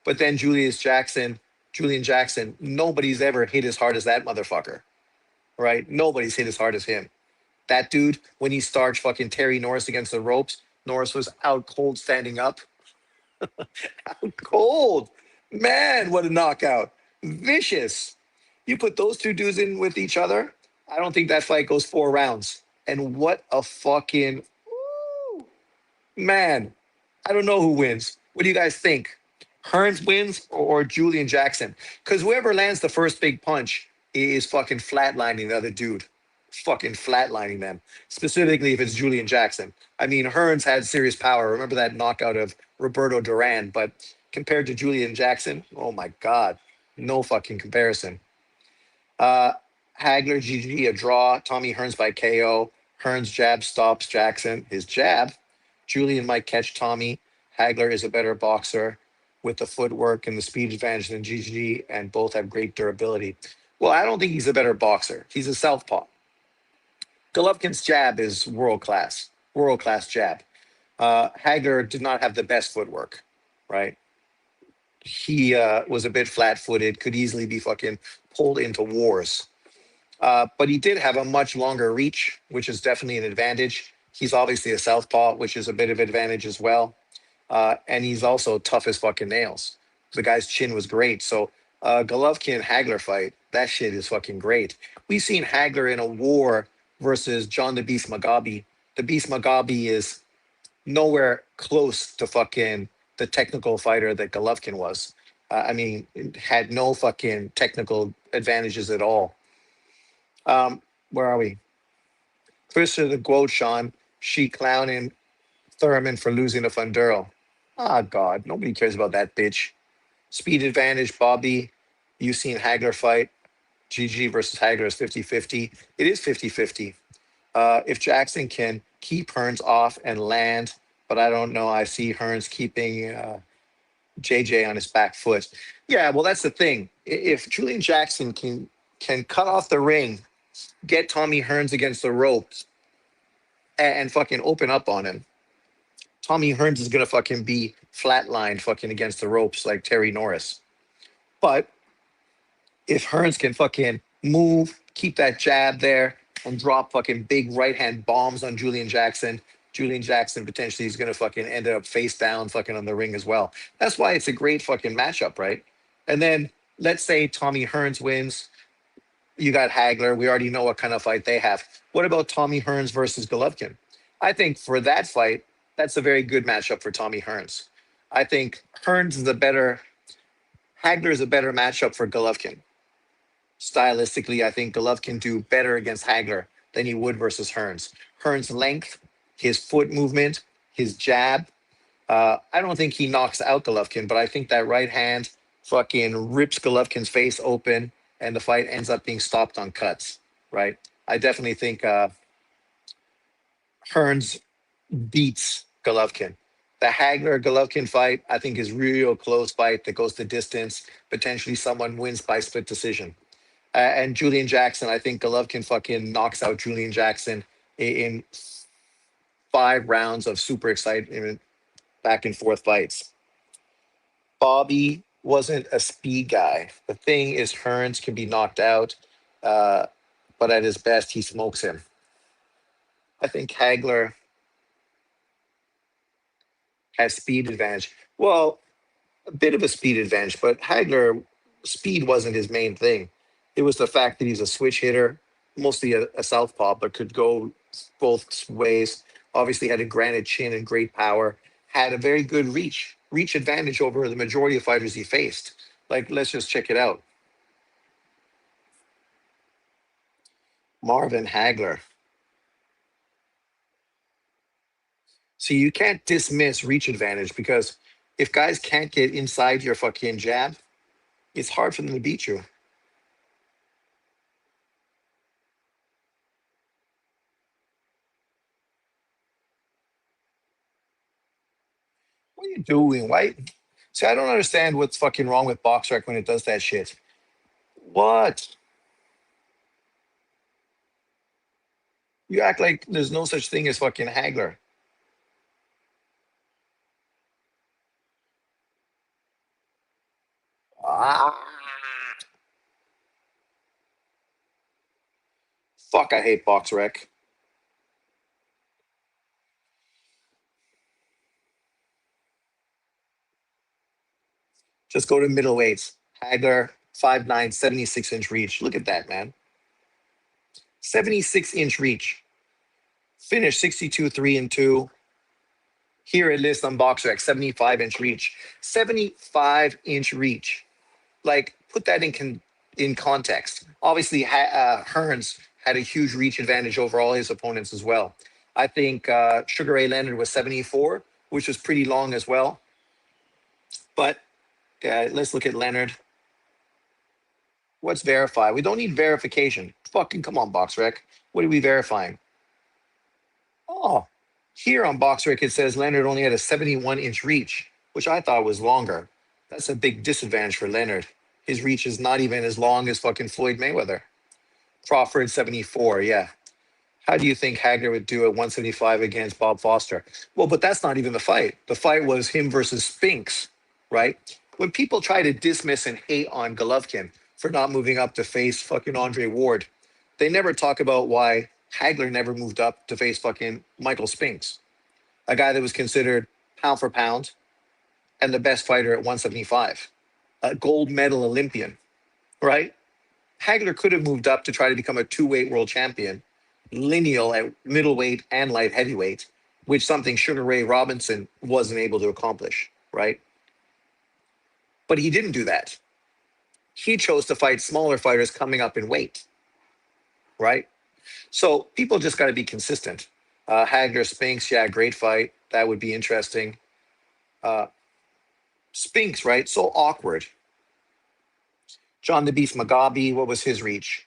But then Julian Jackson, nobody's ever hit as hard as that motherfucker, right? Nobody's hit as hard as him. That dude, when he starched fucking Terry Norris against the ropes, Norris was out cold standing up. Out cold. Man, what a knockout. Vicious. You put those two dudes in with each other, I don't think that fight goes 4 rounds. And what a fucking woo, man. I don't know who wins. What do you guys think? Hearns wins or Julian Jackson? Because whoever lands the first big punch is fucking flatlining the other dude. Fucking flatlining them. Specifically if it's Julian Jackson. I mean, Hearns had serious power. Remember that knockout of Roberto Duran, but compared to Julian Jackson, oh my God, no fucking comparison. Uh, Hagler, GG, a draw. Tommy Hearns by KO. Hearns jab stops Jackson. His jab. Julian might catch Tommy. Hagler is a better boxer with the footwork and the speed advantage than GG, and both have great durability. Well, I don't think he's a better boxer. He's a southpaw. Golovkin's jab is world class jab. Hagler did not have the best footwork, right? He was a bit flat footed, could easily be fucking pulled into wars. But he did have a much longer reach, which is definitely an advantage. He's obviously a southpaw, which is a bit of advantage as well. And he's also tough as fucking nails. The guy's chin was great. So Golovkin Hagler fight, that shit is fucking great. We've seen Hagler in a war versus John the Beast Mugabe. The Beast Mugabe is nowhere close to fucking the technical fighter that Golovkin was. I mean, had no fucking technical advantages at all. Where are we? Twister the Quote, Sean. She clowning Thurman for losing to Funduro. Ah, God, nobody cares about that bitch. Speed advantage, Bobby. You've seen Hagler fight. GG versus Hagler is 50-50. It is 50-50. If Jackson can keep Hearns off and land, but I don't know. I see Hearns keeping JJ on his back foot. Yeah, well, that's the thing. If Julian Jackson can cut off the ring, get Tommy Hearns against the ropes, and fucking open up on him, Tommy Hearns is gonna fucking be flatlined fucking against the ropes like Terry Norris. But if Hearns can fucking move, keep that jab there, and drop fucking big right hand bombs on Julian Jackson potentially is gonna fucking end up face down fucking on the ring as well. That's why it's a great fucking matchup, right? And then let's say Tommy Hearns wins. You got Hagler. We already know what kind of fight they have. What about Tommy Hearns versus Golovkin? I think for that fight, that's a very good matchup for Tommy Hearns. I think Hearns is a better, Hagler is a better matchup for Golovkin. Stylistically, I think Golovkin do better against Hagler than he would versus Hearns. Hearns' length, his foot movement, his jab. I don't think he knocks out Golovkin, but I think that right hand fucking rips Golovkin's face open, and the fight ends up being stopped on cuts. Right? I definitely think Hearns beats Golovkin. The Hagler Golovkin fight, I think, is real close fight that goes the distance. Potentially, someone wins by split decision. And Julian Jackson, I think Golovkin fucking knocks out Julian Jackson in 5 rounds of super excitement, back and forth fights. Bobby wasn't a speed guy. The thing is, Hearns can be knocked out, uh, but at his best, he smokes him. I think Hagler has speed advantage. Well, a bit of a speed advantage, but Hagler speed wasn't his main thing. It was the fact that he's a switch hitter, mostly a southpaw, but could go both ways. Obviously, had a granite chin and great power. Had a very good reach advantage over the majority of fighters he faced. Like, let's just check it out. Marvin Hagler. See, you can't dismiss reach advantage because if guys can't get inside your fucking jab, it's hard for them to beat you. What are you doing? Why? See, I don't understand what's fucking wrong with BoxRec when it does that shit. What? You act like there's no such thing as fucking Hagler. Ah, fuck, I hate BoxRec. Just go to middleweights. Hagler, 5'9", 76-inch reach. Look at that, man. 76-inch reach. Finish 62, 3 and 2. Here it lists on BoxRec, 75-inch reach. 75-inch reach. Like, put that in context. Obviously, Hearns had a huge reach advantage over all his opponents as well. I think Sugar Ray Leonard was 74, which was pretty long as well. But let's look at Leonard. What's verify? We don't need verification. Fucking come on, BoxRec. What are we verifying? Oh, here on BoxRec it says Leonard only had a 71-inch reach, which I thought was longer. That's a big disadvantage for Leonard. His reach is not even as long as fucking Floyd Mayweather. Crawford 74, yeah. How do you think Hagler would do at 175 against Bob Foster? Well, but that's not even the fight. The fight was him versus Spinks, right? When people try to dismiss and hate on Golovkin for not moving up to face fucking Andre Ward, they never talk about why Hagler never moved up to face fucking Michael Spinks, a guy that was considered pound for pound and the best fighter at 175, a gold medal Olympian, right? Hagler could have moved up to try to become a two-weight world champion, lineal at middleweight and light heavyweight, which something Sugar Ray Robinson wasn't able to accomplish, right? But he didn't do that. He chose to fight smaller fighters coming up in weight, right? So people just got to be consistent. Hagler Spinks, yeah, great fight. That would be interesting. Uh, Spinks, right? So awkward. John the Beast Mugabe, what was his reach?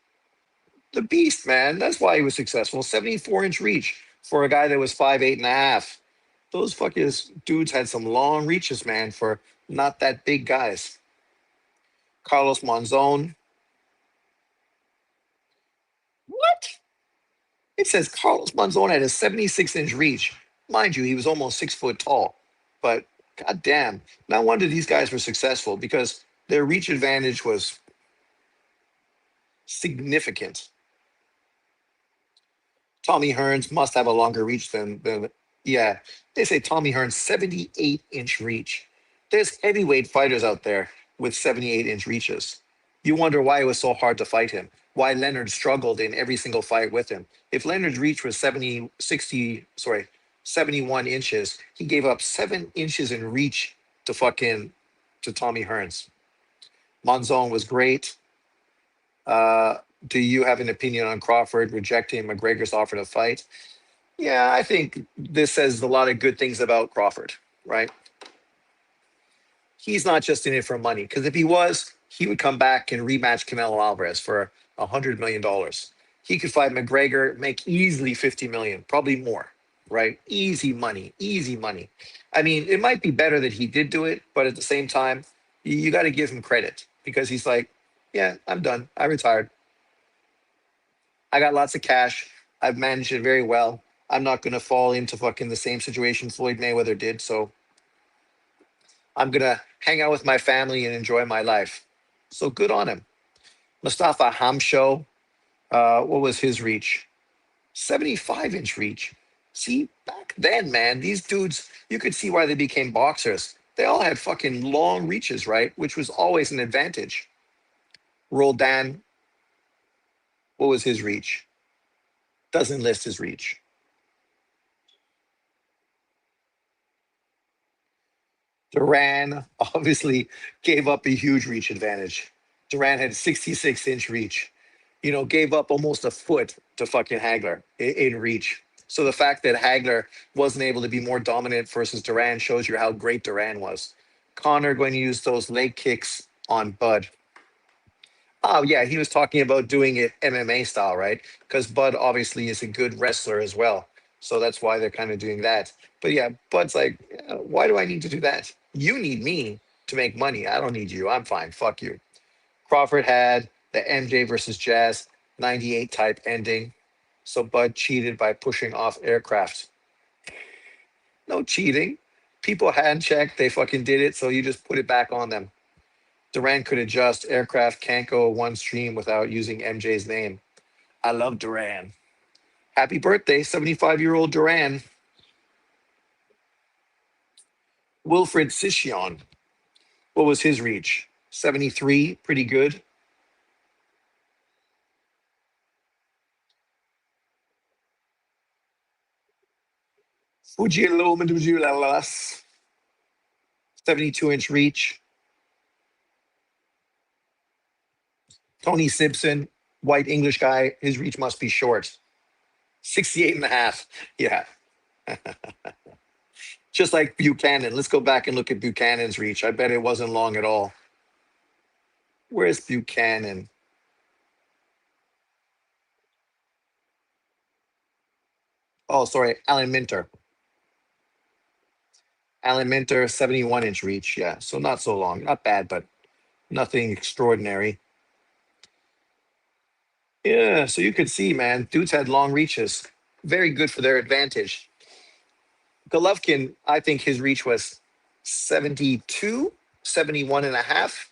The Beast, man. That's why he was successful. 74-inch reach for a guy that was 5'8" and a half. Those fucking dudes had some long reaches, man, for not that big guys. Carlos Monzon. What? It says Carlos Monzon had a 76-inch reach. Mind you, he was almost 6 foot tall. But goddamn, no wonder these guys were successful because their reach advantage was significant. Tommy Hearns must have a longer reach than yeah. They say Tommy Hearns 78-inch reach. There's heavyweight fighters out there with 78-inch reaches. You wonder why it was so hard to fight him. why Leonard struggled in every single fight with him. If Leonard's reach was 71 inches, he gave up 7 inches in reach to to Tommy Hearns. Monzon was great. Uh, do you have an opinion on Crawford rejecting McGregor's offer to fight? Yeah, I think this says a lot of good things about Crawford, right? He's not just in it for money, because if he was, he would come back and rematch Canelo Alvarez for $100 million. He could fight McGregor, make easily 50 million, probably more, right? Easy money, easy money. I mean, it might be better that he did do it, but at the same time, you got to give him credit because he's like, yeah, I'm done. I retired. I got lots of cash. I've managed it very well. I'm not going to fall into the same situation Floyd Mayweather did. So I'm going to hang out with my family and enjoy my life. So good on him. Mustafa Hamsho, what was his reach? 75-inch reach. See, back then, man, these dudes, you could see why they became boxers. They all had fucking long reaches, right? Which was always an advantage. Roldan, what was his reach? Doesn't list his reach. Duran obviously gave up a huge reach advantage. Duran had 66-inch reach, gave up almost a foot to Hagler in reach. So the fact that Hagler wasn't able to be more dominant versus Duran shows you how great Duran was. Connor going to use those leg kicks on Bud. Oh, yeah, he was talking about doing it MMA style, right? Because Bud obviously is a good wrestler as well. So that's why they're kind of doing that. But yeah, Bud's like, why do I need to do that? You need me to make money. I don't need you. I'm fine. Fuck you. Crawford had the MJ versus Jazz 98 type ending. So Bud cheated by pushing off aircraft. No cheating. People hand checked. They fucking did it. So you just put it back on them. Durant could adjust. Aircraft can't go one stream without using MJ's name. I love Duran. Happy birthday, 75-year-old Duran. Wilfred Sission. What was his reach? 73, pretty good. Fujilomadulas. 72-inch reach. Tony Simpson, white English guy, his reach must be short. 68 and a half. Yeah. Just like Buchanan. Let's go back and look at Buchanan's reach. I bet it wasn't long at all. Where's Buchanan? Oh, sorry, Alan Minter. Alan Minter, 71-inch reach. Yeah, so not so long. Not bad, but nothing extraordinary. Yeah, so you could see, man, dudes had long reaches. Very good for their advantage. Golovkin, I think his reach was 72, 71 and a half.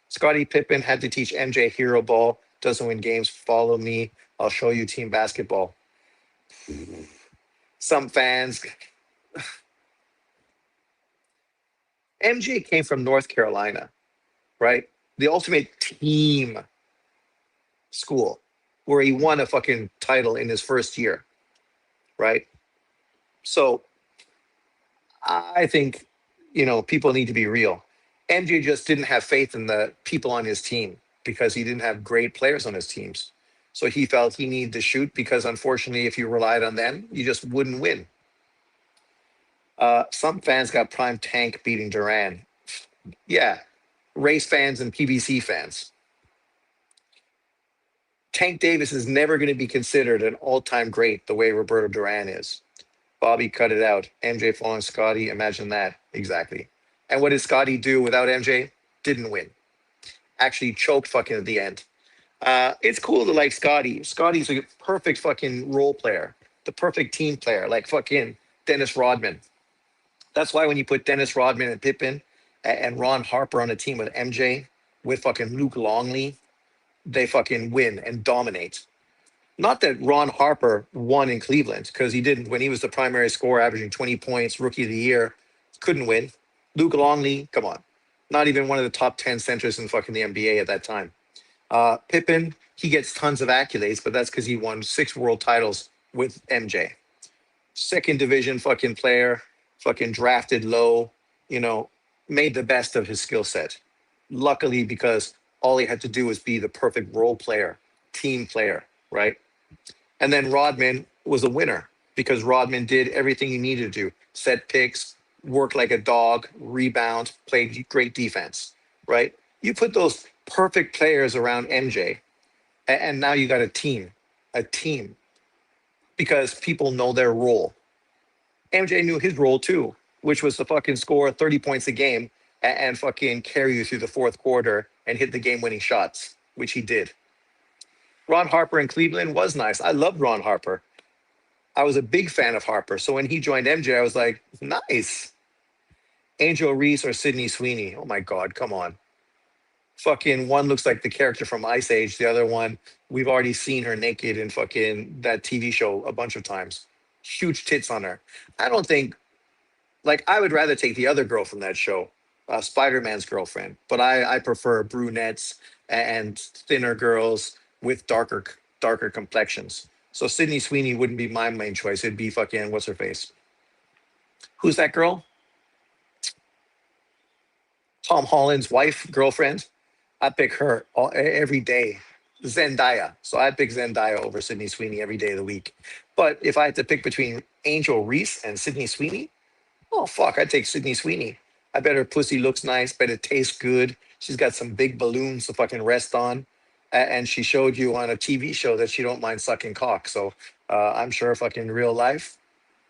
Scottie Pippen had to teach MJ hero ball. Doesn't win games. Follow me. I'll show you team basketball. Some fans. MJ came from North Carolina, right? The ultimate team school where he won a fucking title in his first year, right? So I think, people need to be real. MJ just didn't have faith in the people on his team because he didn't have great players on his teams. So he felt he needed to shoot because unfortunately, if you relied on them, you just wouldn't win. Some fans got prime tank beating Duran. Yeah, race fans and PBC fans. Tank Davis is never going to be considered an all-time great the way Roberto Duran is. Bobby cut it out. MJ following Scotty. Imagine that. Exactly. And what did Scotty do without MJ? Didn't win. Actually choked at the end. It's cool to like Scotty. Scotty's a perfect role player, the perfect team player, like Dennis Rodman. That's why when you put Dennis Rodman and Pippen and Ron Harper on a team with MJ, with Luke Longley, they win and dominate. Not that Ron Harper won in Cleveland, because he didn't. When he was the primary scorer, averaging 20 points, rookie of the year, couldn't win. Luke Longley, come on. Not even one of the top 10 centers in the NBA at that time. Pippen, He gets tons of accolades, but that's because he won 6 world titles with MJ. Second division fucking player, fucking drafted low, you know, made the best of his skill set. Luckily, because all he had to do was be the perfect role player, team player, right? And then Rodman was a winner because Rodman did everything he needed to do: set picks, work like a dog, rebound, played great defense, right? You put those perfect players around MJ, and now you got a team, because people know their role. MJ knew his role too, which was to fucking score 30 points a game and fucking carry you through the fourth quarter and hit the game winning shots, which he did. Ron Harper in Cleveland was nice. I loved Ron Harper. I was a big fan of Harper. So when he joined MJ, I was like, nice. Angel Reese or Sydney Sweeney. Oh my God, come on. Fucking one looks like the character from Ice Age. The other one, we've already seen her naked in fucking that TV show a bunch of times. Huge tits on her. I don't think, like, I would rather take the other girl from that show, Spider-Man's girlfriend. But I prefer brunettes and thinner girls with darker complexions. So Sydney Sweeney wouldn't be my main choice. It'd be fucking what's her face? Who's that girl? Tom Holland's wife, girlfriend. I pick her every day. Zendaya. So I'd pick Zendaya over Sydney Sweeney every day of the week. But if I had to pick between Angel Reese and Sydney Sweeney, oh fuck, I'd take Sydney Sweeney. I bet her pussy looks nice, bet it tastes good. She's got some big balloons to fucking rest on. And she showed you on a TV show that she don't mind sucking cock. So I'm sure fucking real life,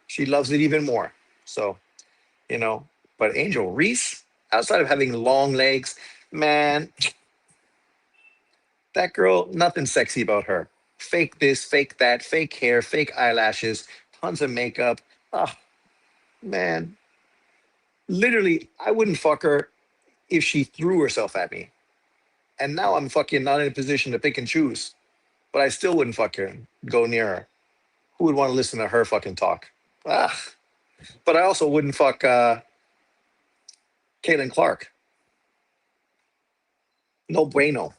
she loves it even more. So, you know, but Angel Reese, outside of having long legs, man, that girl, nothing sexy about her. Fake this, fake that, fake hair, fake eyelashes, tons of makeup. Oh, man. Literally, I wouldn't fuck her if she threw herself at me. And now I'm fucking not in a position to pick and choose. But I still wouldn't fuck her and go near her. Who would want to listen to her fucking talk? Ah. But I also wouldn't fuck Caitlin Clark. No bueno.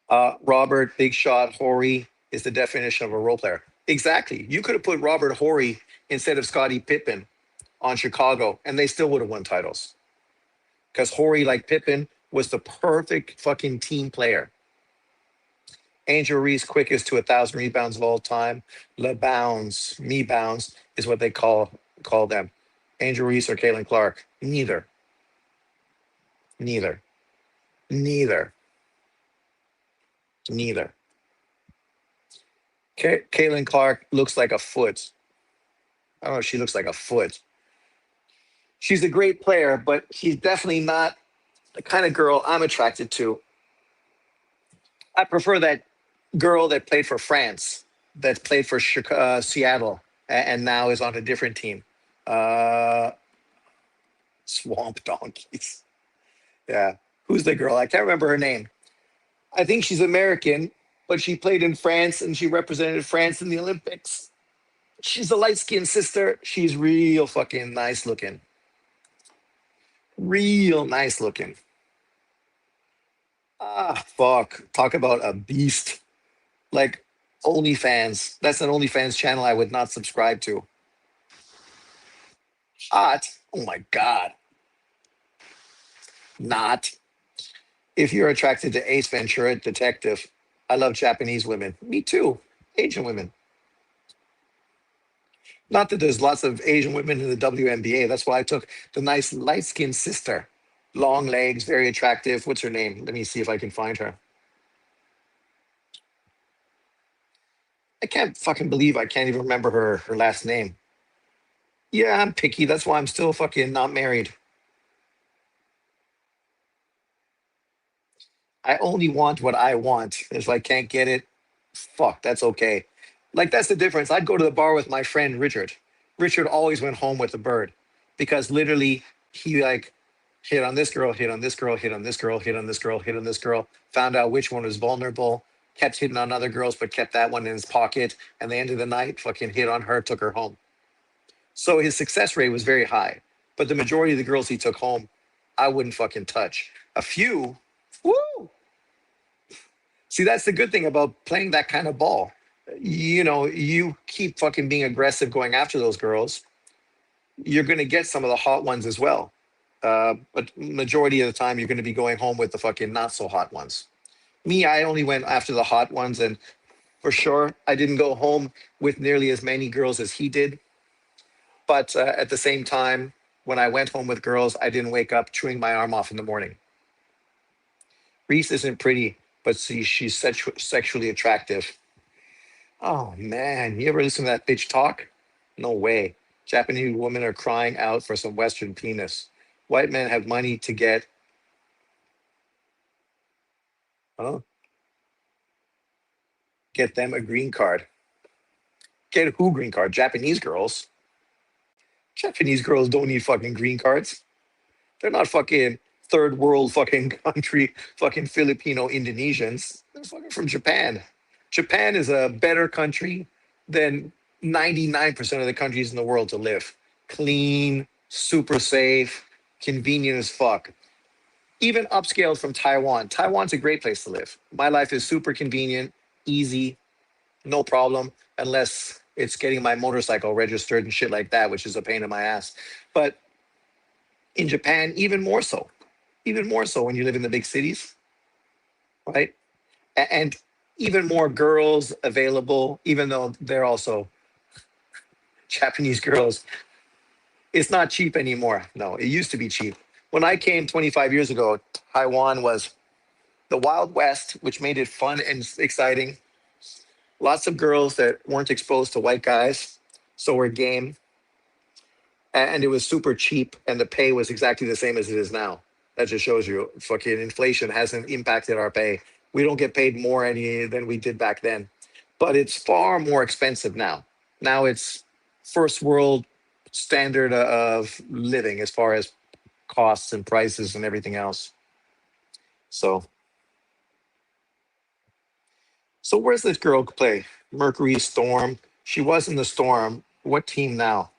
Robert Big Shot Horry is the definition of a role player. Exactly. You could have put Robert Horry instead of Scottie Pippen on Chicago, and they still would have won titles. Because Horry, like Pippen, was the perfect fucking team player. Angel Reese, quickest to 1,000 rebounds of all time. Le Bounds, Me Bounds is what they call them. Angel Reese or Caitlin Clark? Neither. Neither. Neither. Neither. Caitlin Clark looks like a foot. I don't know if she looks like a foot. She's a great player, but she's definitely not the kind of girl I'm attracted to. I prefer that girl that played for France, that played for Seattle, and now is on a different team. Uh, Swamp Donkeys. Yeah. Who's the girl? I can't remember her name. I think she's American, but she played in France and she represented France in the Olympics. She's a light-skinned sister. She's real fucking nice looking. Real nice looking. Ah, fuck. Talk about a beast. Like OnlyFans. That's an OnlyFans channel I would not subscribe to. Hot. Oh my God. Not. If you're attracted to Ace Ventura, Detective, I love Japanese women. Me too. Asian women. Not that there's lots of Asian women in the WNBA. That's why I took the nice light skinned sister. Long legs, very attractive. What's her name? Let me see if I can find her. I can't fucking believe I can't even remember her last name. Yeah, I'm picky. That's why I'm still fucking not married. I only want what I want. If I can't get it, fuck, that's okay. Like that's the difference. I'd go to the bar with my friend Richard. Richard always went home with a bird because literally he like hit on this girl, hit on this girl, hit on this girl, hit on this girl, hit on this girl, found out which one was vulnerable, kept hitting on other girls, but kept that one in his pocket. And the end of the night, fucking hit on her, took her home. So his success rate was very high. But the majority of the girls he took home, I wouldn't fucking touch. A few, woo, See, that's the good thing about playing that kind of ball. You know, you keep fucking being aggressive going after those girls, you're going to get some of the hot ones as well. But majority of the time, you're going to be going home with the fucking not so hot ones. Me, I only went after the hot ones, and for sure, I didn't go home with nearly as many girls as he did. But at the same time, when I went home with girls, I didn't wake up chewing my arm off in the morning. Reese isn't pretty, but see, she's sexually attractive. Oh man, you ever listen to that bitch talk? No way. Japanese women are crying out for some Western penis. White men have money to uh, get them a green card. Get who green card? Japanese girls. Japanese girls don't need fucking green cards. They're not fucking third world fucking country, fucking Filipino Indonesians. They're fucking from Japan. Japan is a better country than 99% of the countries in the world to live. Clean, super safe, convenient as fuck. Even upscaled from Taiwan. Taiwan's a great place to live. My life is super convenient, easy, no problem, unless it's getting my motorcycle registered and shit like that, which is a pain in my ass. But in Japan, even more so when you live in the big cities, right? And even more girls available, even though they're also Japanese girls. It's not cheap anymore. No, it used to be cheap. When I came 25 years ago, Taiwan was the Wild West, which made it fun and exciting. Lots of girls that weren't exposed to white guys, so were game, and it was super cheap, and the pay was exactly the same as it is now. That just shows you, fucking inflation hasn't impacted our pay. We don't get paid more any than we did back then, but it's far more expensive now. Now it's first world standard of living as far as costs and prices and everything else. So, so where's this girl play? Mercury Storm. She was in the Storm. What team now?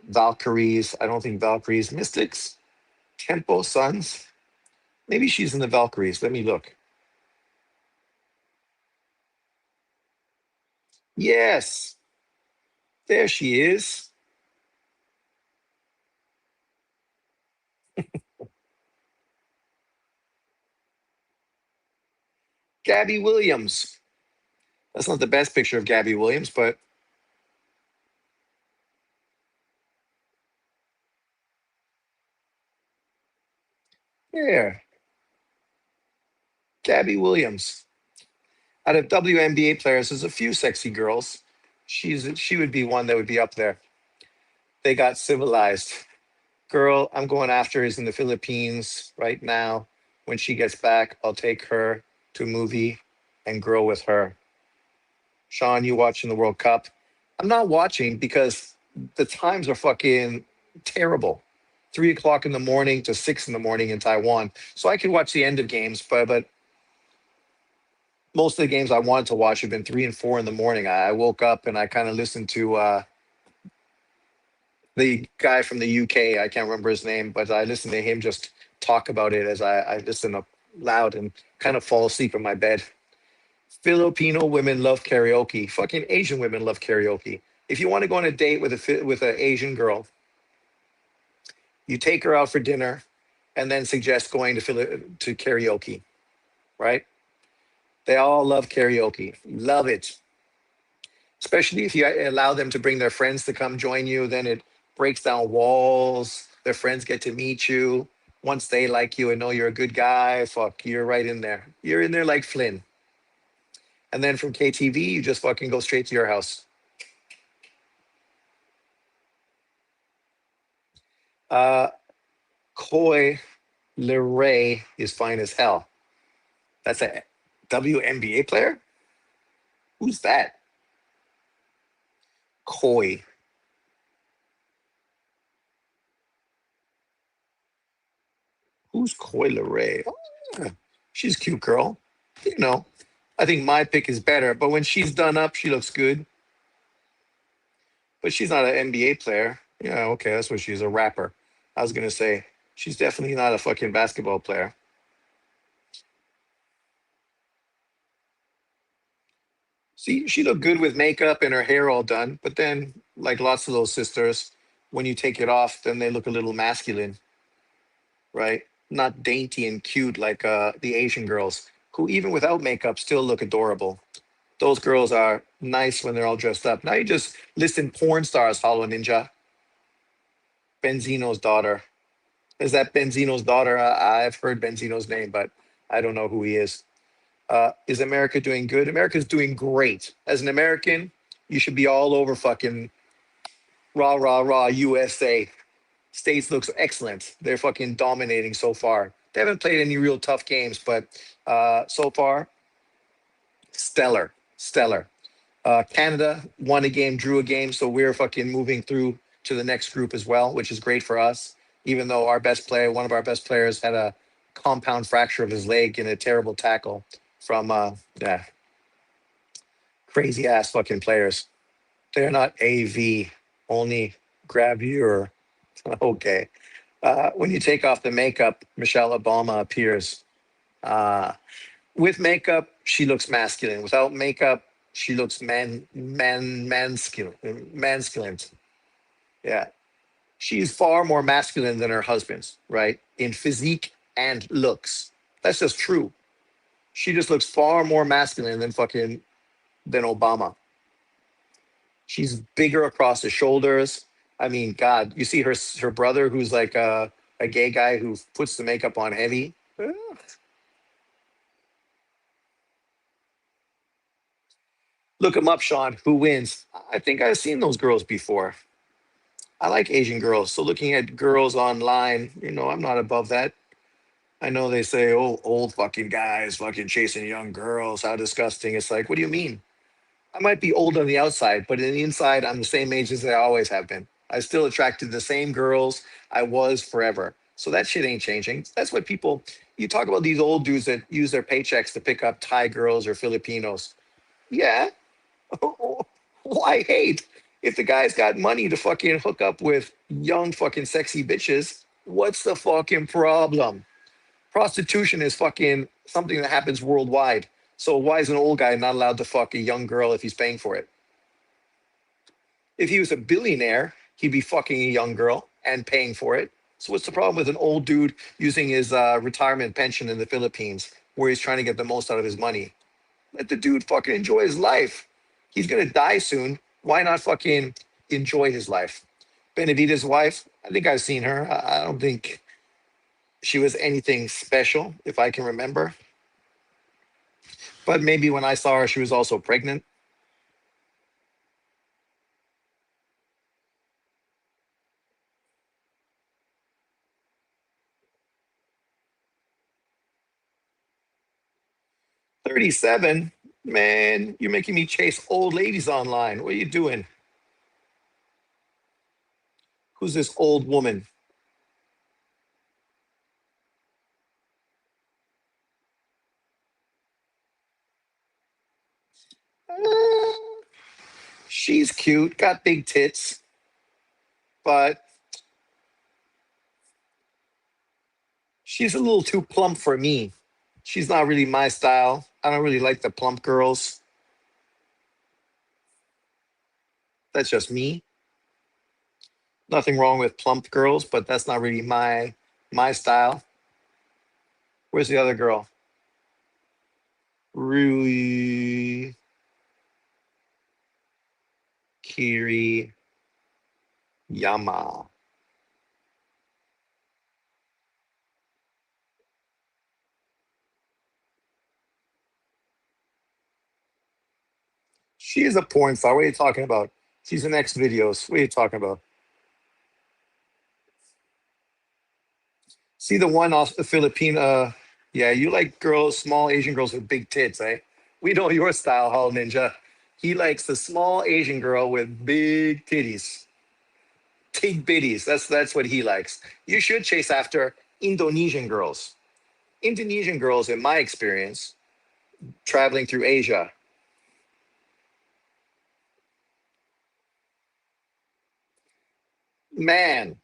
Valkyries. I don't think Valkyries. Mystics. Tempo Suns. Maybe she's in the Valkyries. Let me look. Yes, there she is. Gabby Williams. That's not the best picture of Gabby Williams, but yeah, Gabby Williams. Out of WNBA players, there's a few sexy girls. She would be one that would be up there. They got civilized. Girl, I'm going after is in the Philippines right now. When she gets back, I'll take her to a movie and grow with her. Sean, you watching the World Cup? I'm not watching because the times are fucking terrible. 3 o'clock in the morning to 6 in the morning in Taiwan. So I could watch the end of games, but most of the games I wanted to watch have been 3 and 4 in the morning. I woke up and I kind of listened to the guy from the UK. I can't remember his name, but I listened to him just talk about it as I listen up loud and kind of fall asleep in my bed. Filipino women love karaoke. Fucking Asian women love karaoke. If you want to go on a date with with an Asian girl, you take her out for dinner, and then suggest going to karaoke. Right? They all love karaoke. Love it. Especially if you allow them to bring their friends to come join you, then it breaks down walls. Their friends get to meet you. Once they like you and know you're a good guy, fuck, you're right in there. You're in there like Flynn. And then from KTV, you just fucking go straight to your house. Uh, Coy Leray is fine as hell. That's a WNBA player? Who's that? Coy. Who's Coy Leray? Oh, yeah. She's a cute girl. You know, I think my pick is better, but when she's done up, she looks good. But she's not an NBA player. Yeah, okay, that's what she's, a rapper. I was gonna say she's definitely not a fucking basketball player. She looked good with makeup and her hair all done, but then, like lots of those sisters, when you take it off, then they look a little masculine, right? Not dainty and cute like the Asian girls, who even without makeup still look adorable. Those girls are nice when they're all dressed up. Now you just listing porn stars, Hollow Ninja. Benzino's daughter. Is that Benzino's daughter? I've heard Benzino's name, but I don't know who he is. Is America doing good? America's doing great. As an American, you should be all over fucking rah, rah, rah, USA. States looks excellent. They're fucking dominating so far. They haven't played any real tough games, but so far, stellar, stellar. Canada won a game, drew a game, so we're fucking moving through to the next group as well, which is great for us. Even though our best player, one of our best players, had a compound fracture of his leg in a terrible tackle from yeah, crazy ass fucking players. They're not AV, only gravure. Okay. When you take off the makeup, Michelle Obama appears. Uh, with makeup, she looks masculine. Without makeup, she looks masculine. Yeah, she's far more masculine than her husband's, right? In physique and looks. That's just true. She just looks far more masculine than Obama. She's bigger across the shoulders. I mean, God, you see her brother, who's like a gay guy who puts the makeup on heavy. Look him up, Sean. Who wins? I think I've seen those girls before. I like Asian girls. So looking at girls online, I'm not above that. I know they say, oh, old fucking guys fucking chasing young girls. How disgusting. It's like, what do you mean? I might be old on the outside, but in the inside, I'm the same age as I always have been. I still attracted the same girls I was forever. So that shit ain't changing. That's what people, you talk about these old dudes that use their paychecks to pick up Thai girls or Filipinos. Yeah. Why hate? If the guy's got money to fucking hook up with young fucking sexy bitches, what's the fucking problem? Prostitution is fucking something that happens worldwide. So why is an old guy not allowed to fuck a young girl if he's paying for it? If he was a billionaire, he'd be fucking a young girl and paying for it. So what's the problem with an old dude using his retirement pension in the Philippines, where he's trying to get the most out of his money? Let the dude fucking enjoy his life. He's gonna die soon. Why not fucking enjoy his life? Benedita's wife, I think I've seen her. I don't think she was anything special, if I can remember. But maybe when I saw her, she was also pregnant. 37? Man, you're making me chase old ladies online. What are you doing? Who's this old woman? Uh, she's cute, got big tits, but she's a little too plump for me. She's not really my style. I don't really like the plump girls. That's just me. Nothing wrong with plump girls, but that's not really my style. Where's the other girl? Rui Kiri Yama. She is a porn star. What are you talking about? She's in X videos. What are you talking about? See the one off the Filipina. Yeah, you like girls, small Asian girls with big tits, eh? We know your style, Hall Ninja. He likes the small Asian girl with big titties. Tig bitties. That's what he likes. You should chase after Indonesian girls. Indonesian girls, in my experience, traveling through Asia, man,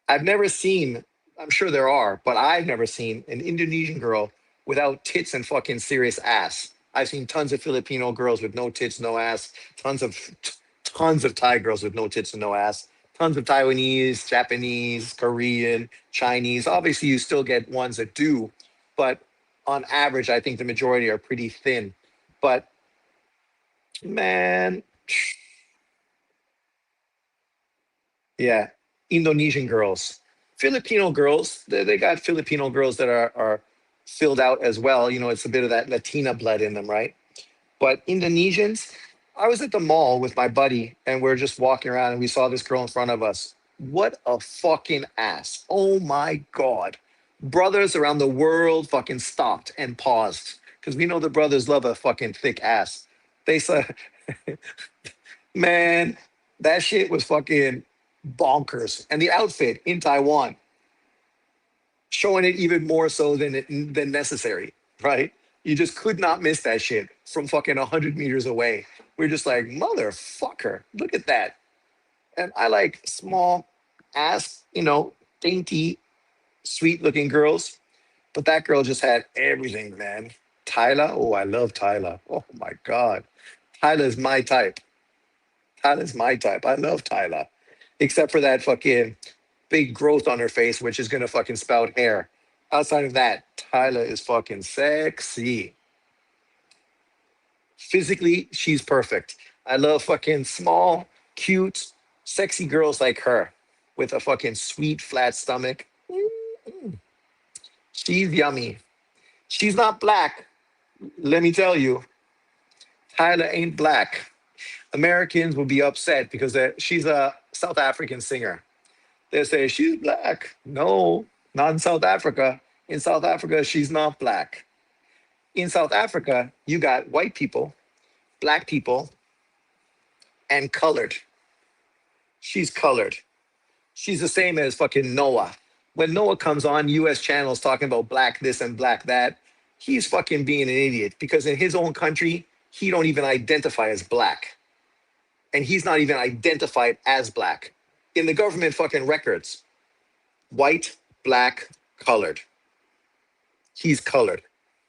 I've never seen, I'm sure there are, but I've never seen an Indonesian girl without tits and fucking serious ass. I've seen tons of Filipino girls with no tits, no ass. Tons of Thai girls with no tits and no ass. Tons of Taiwanese, Japanese, Korean, Chinese. Obviously, you still get ones that do, but on average, I think the majority are pretty thin. But man, yeah, Indonesian girls, Filipino girls. They got Filipino girls that are filled out as well. You know, it's a bit of that Latina blood in them, right? But Indonesians, I was at the mall with my buddy and we're just walking around and we saw this girl in front of us. What a fucking ass. Oh my God. Brothers around the world fucking stopped and paused because we know the brothers love a fucking thick ass. They said, man, that shit was fucking bonkers. And the outfit in Taiwan, showing it even more so than necessary, right? You just could not miss that shit from fucking 100 meters away. We're just like, motherfucker, look at that. And I like small ass, dainty, sweet looking girls. But that girl just had everything, man. Tyler, oh, I love Tyler. Oh my God. Tyler's my type. Tyler's my type. I love Tyler. Except for that fucking big growth on her face, which is gonna fucking spout hair. Outside of that, Tyler is fucking sexy. Physically, she's perfect. I love fucking small, cute, sexy girls like her with a fucking sweet, flat stomach. She's yummy. She's not black. Let me tell you, Tyler ain't black. Americans will be upset because she's a South African singer. They say she's black. No, not in South Africa. In South Africa, she's not black. In South Africa, you got white people, black people, and colored. She's colored. She's the same as fucking Noah. When Noah comes on US channels talking about black this and black that, he's fucking being an idiot because in his own country, he don't even identify as black. And he's not even identified as black. In the government fucking records, white, black, colored. He's colored.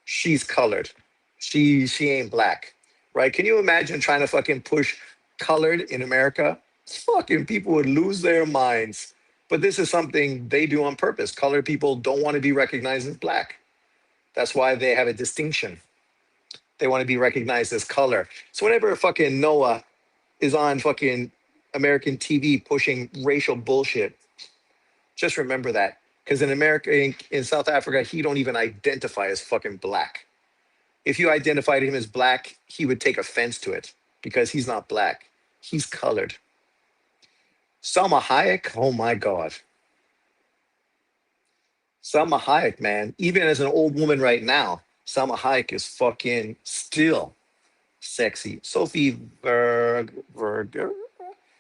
She's colored. She ain't black. Right? Can you imagine trying to fucking push colored in America? Fucking people would lose their minds. But this is something they do on purpose. Colored people don't want to be recognized as black. That's why they have a distinction. They want to be recognized as color. So whenever fucking Noah is on fucking American TV pushing racial bullshit, just remember that. Because in America, in South Africa, he don't even identify as fucking black. If you identified him as black, he would take offense to it because he's not black. He's colored. Salma Hayek, oh my God. Salma Hayek, man, even as an old woman right now, Salma Hayek is fucking still sexy. Sophie Verger,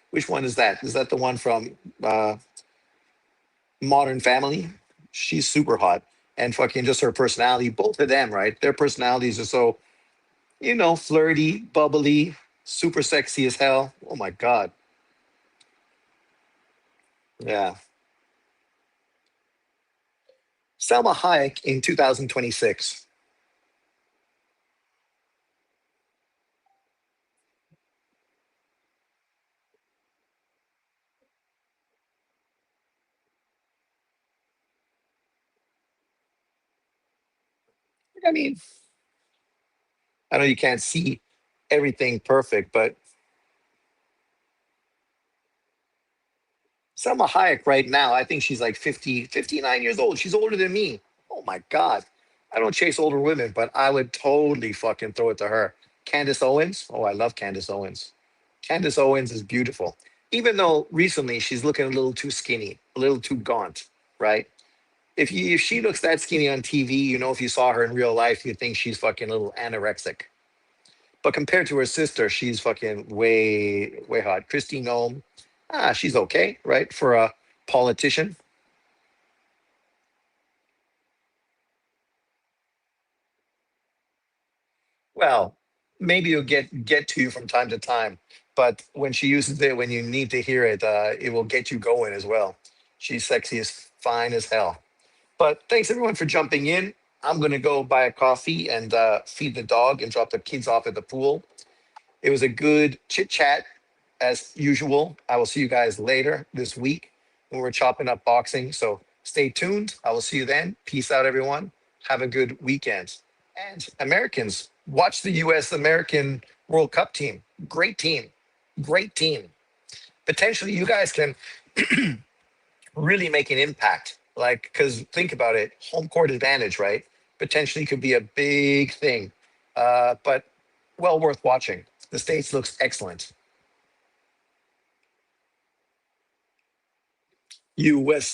which one is that? Is that the one from Modern Family? She's super hot. And fucking just her personality, both of them, right? Their personalities are so, flirty, bubbly, super sexy as hell. Oh my God. Yeah. Selma Hayek in 2026. I mean, I know you can't see everything perfect, but Selma Hayek right now, I think she's like 50, 59 years old. She's older than me. Oh my God. I don't chase older women, but I would totally fucking throw it to her. Candace Owens. Oh, I love Candace Owens. Candace Owens is beautiful. Even though recently she's looking a little too skinny, a little too gaunt, right? If she looks that skinny on TV, if you saw her in real life, you'd think she's fucking a little anorexic. But compared to her sister, she's fucking way, way hot. Christy Nome, she's okay, right? For a politician. Well, maybe it'll get to you from time to time, but when she uses it, when you need to hear it, it will get you going as well. She's sexy as fine as hell. But thanks everyone for jumping in. I'm gonna go buy a coffee and feed the dog and drop the kids off at the pool. It was a good chit chat as usual. I will see you guys later this week when we're chopping up boxing. So stay tuned. I will see you then. Peace out, everyone. Have a good weekend. And Americans, watch the US American World Cup team. Great team. Great team. Potentially, you guys can really make an impact. Like, because think about it, home court advantage, right? Potentially could be a big thing, but well worth watching. The States looks excellent. US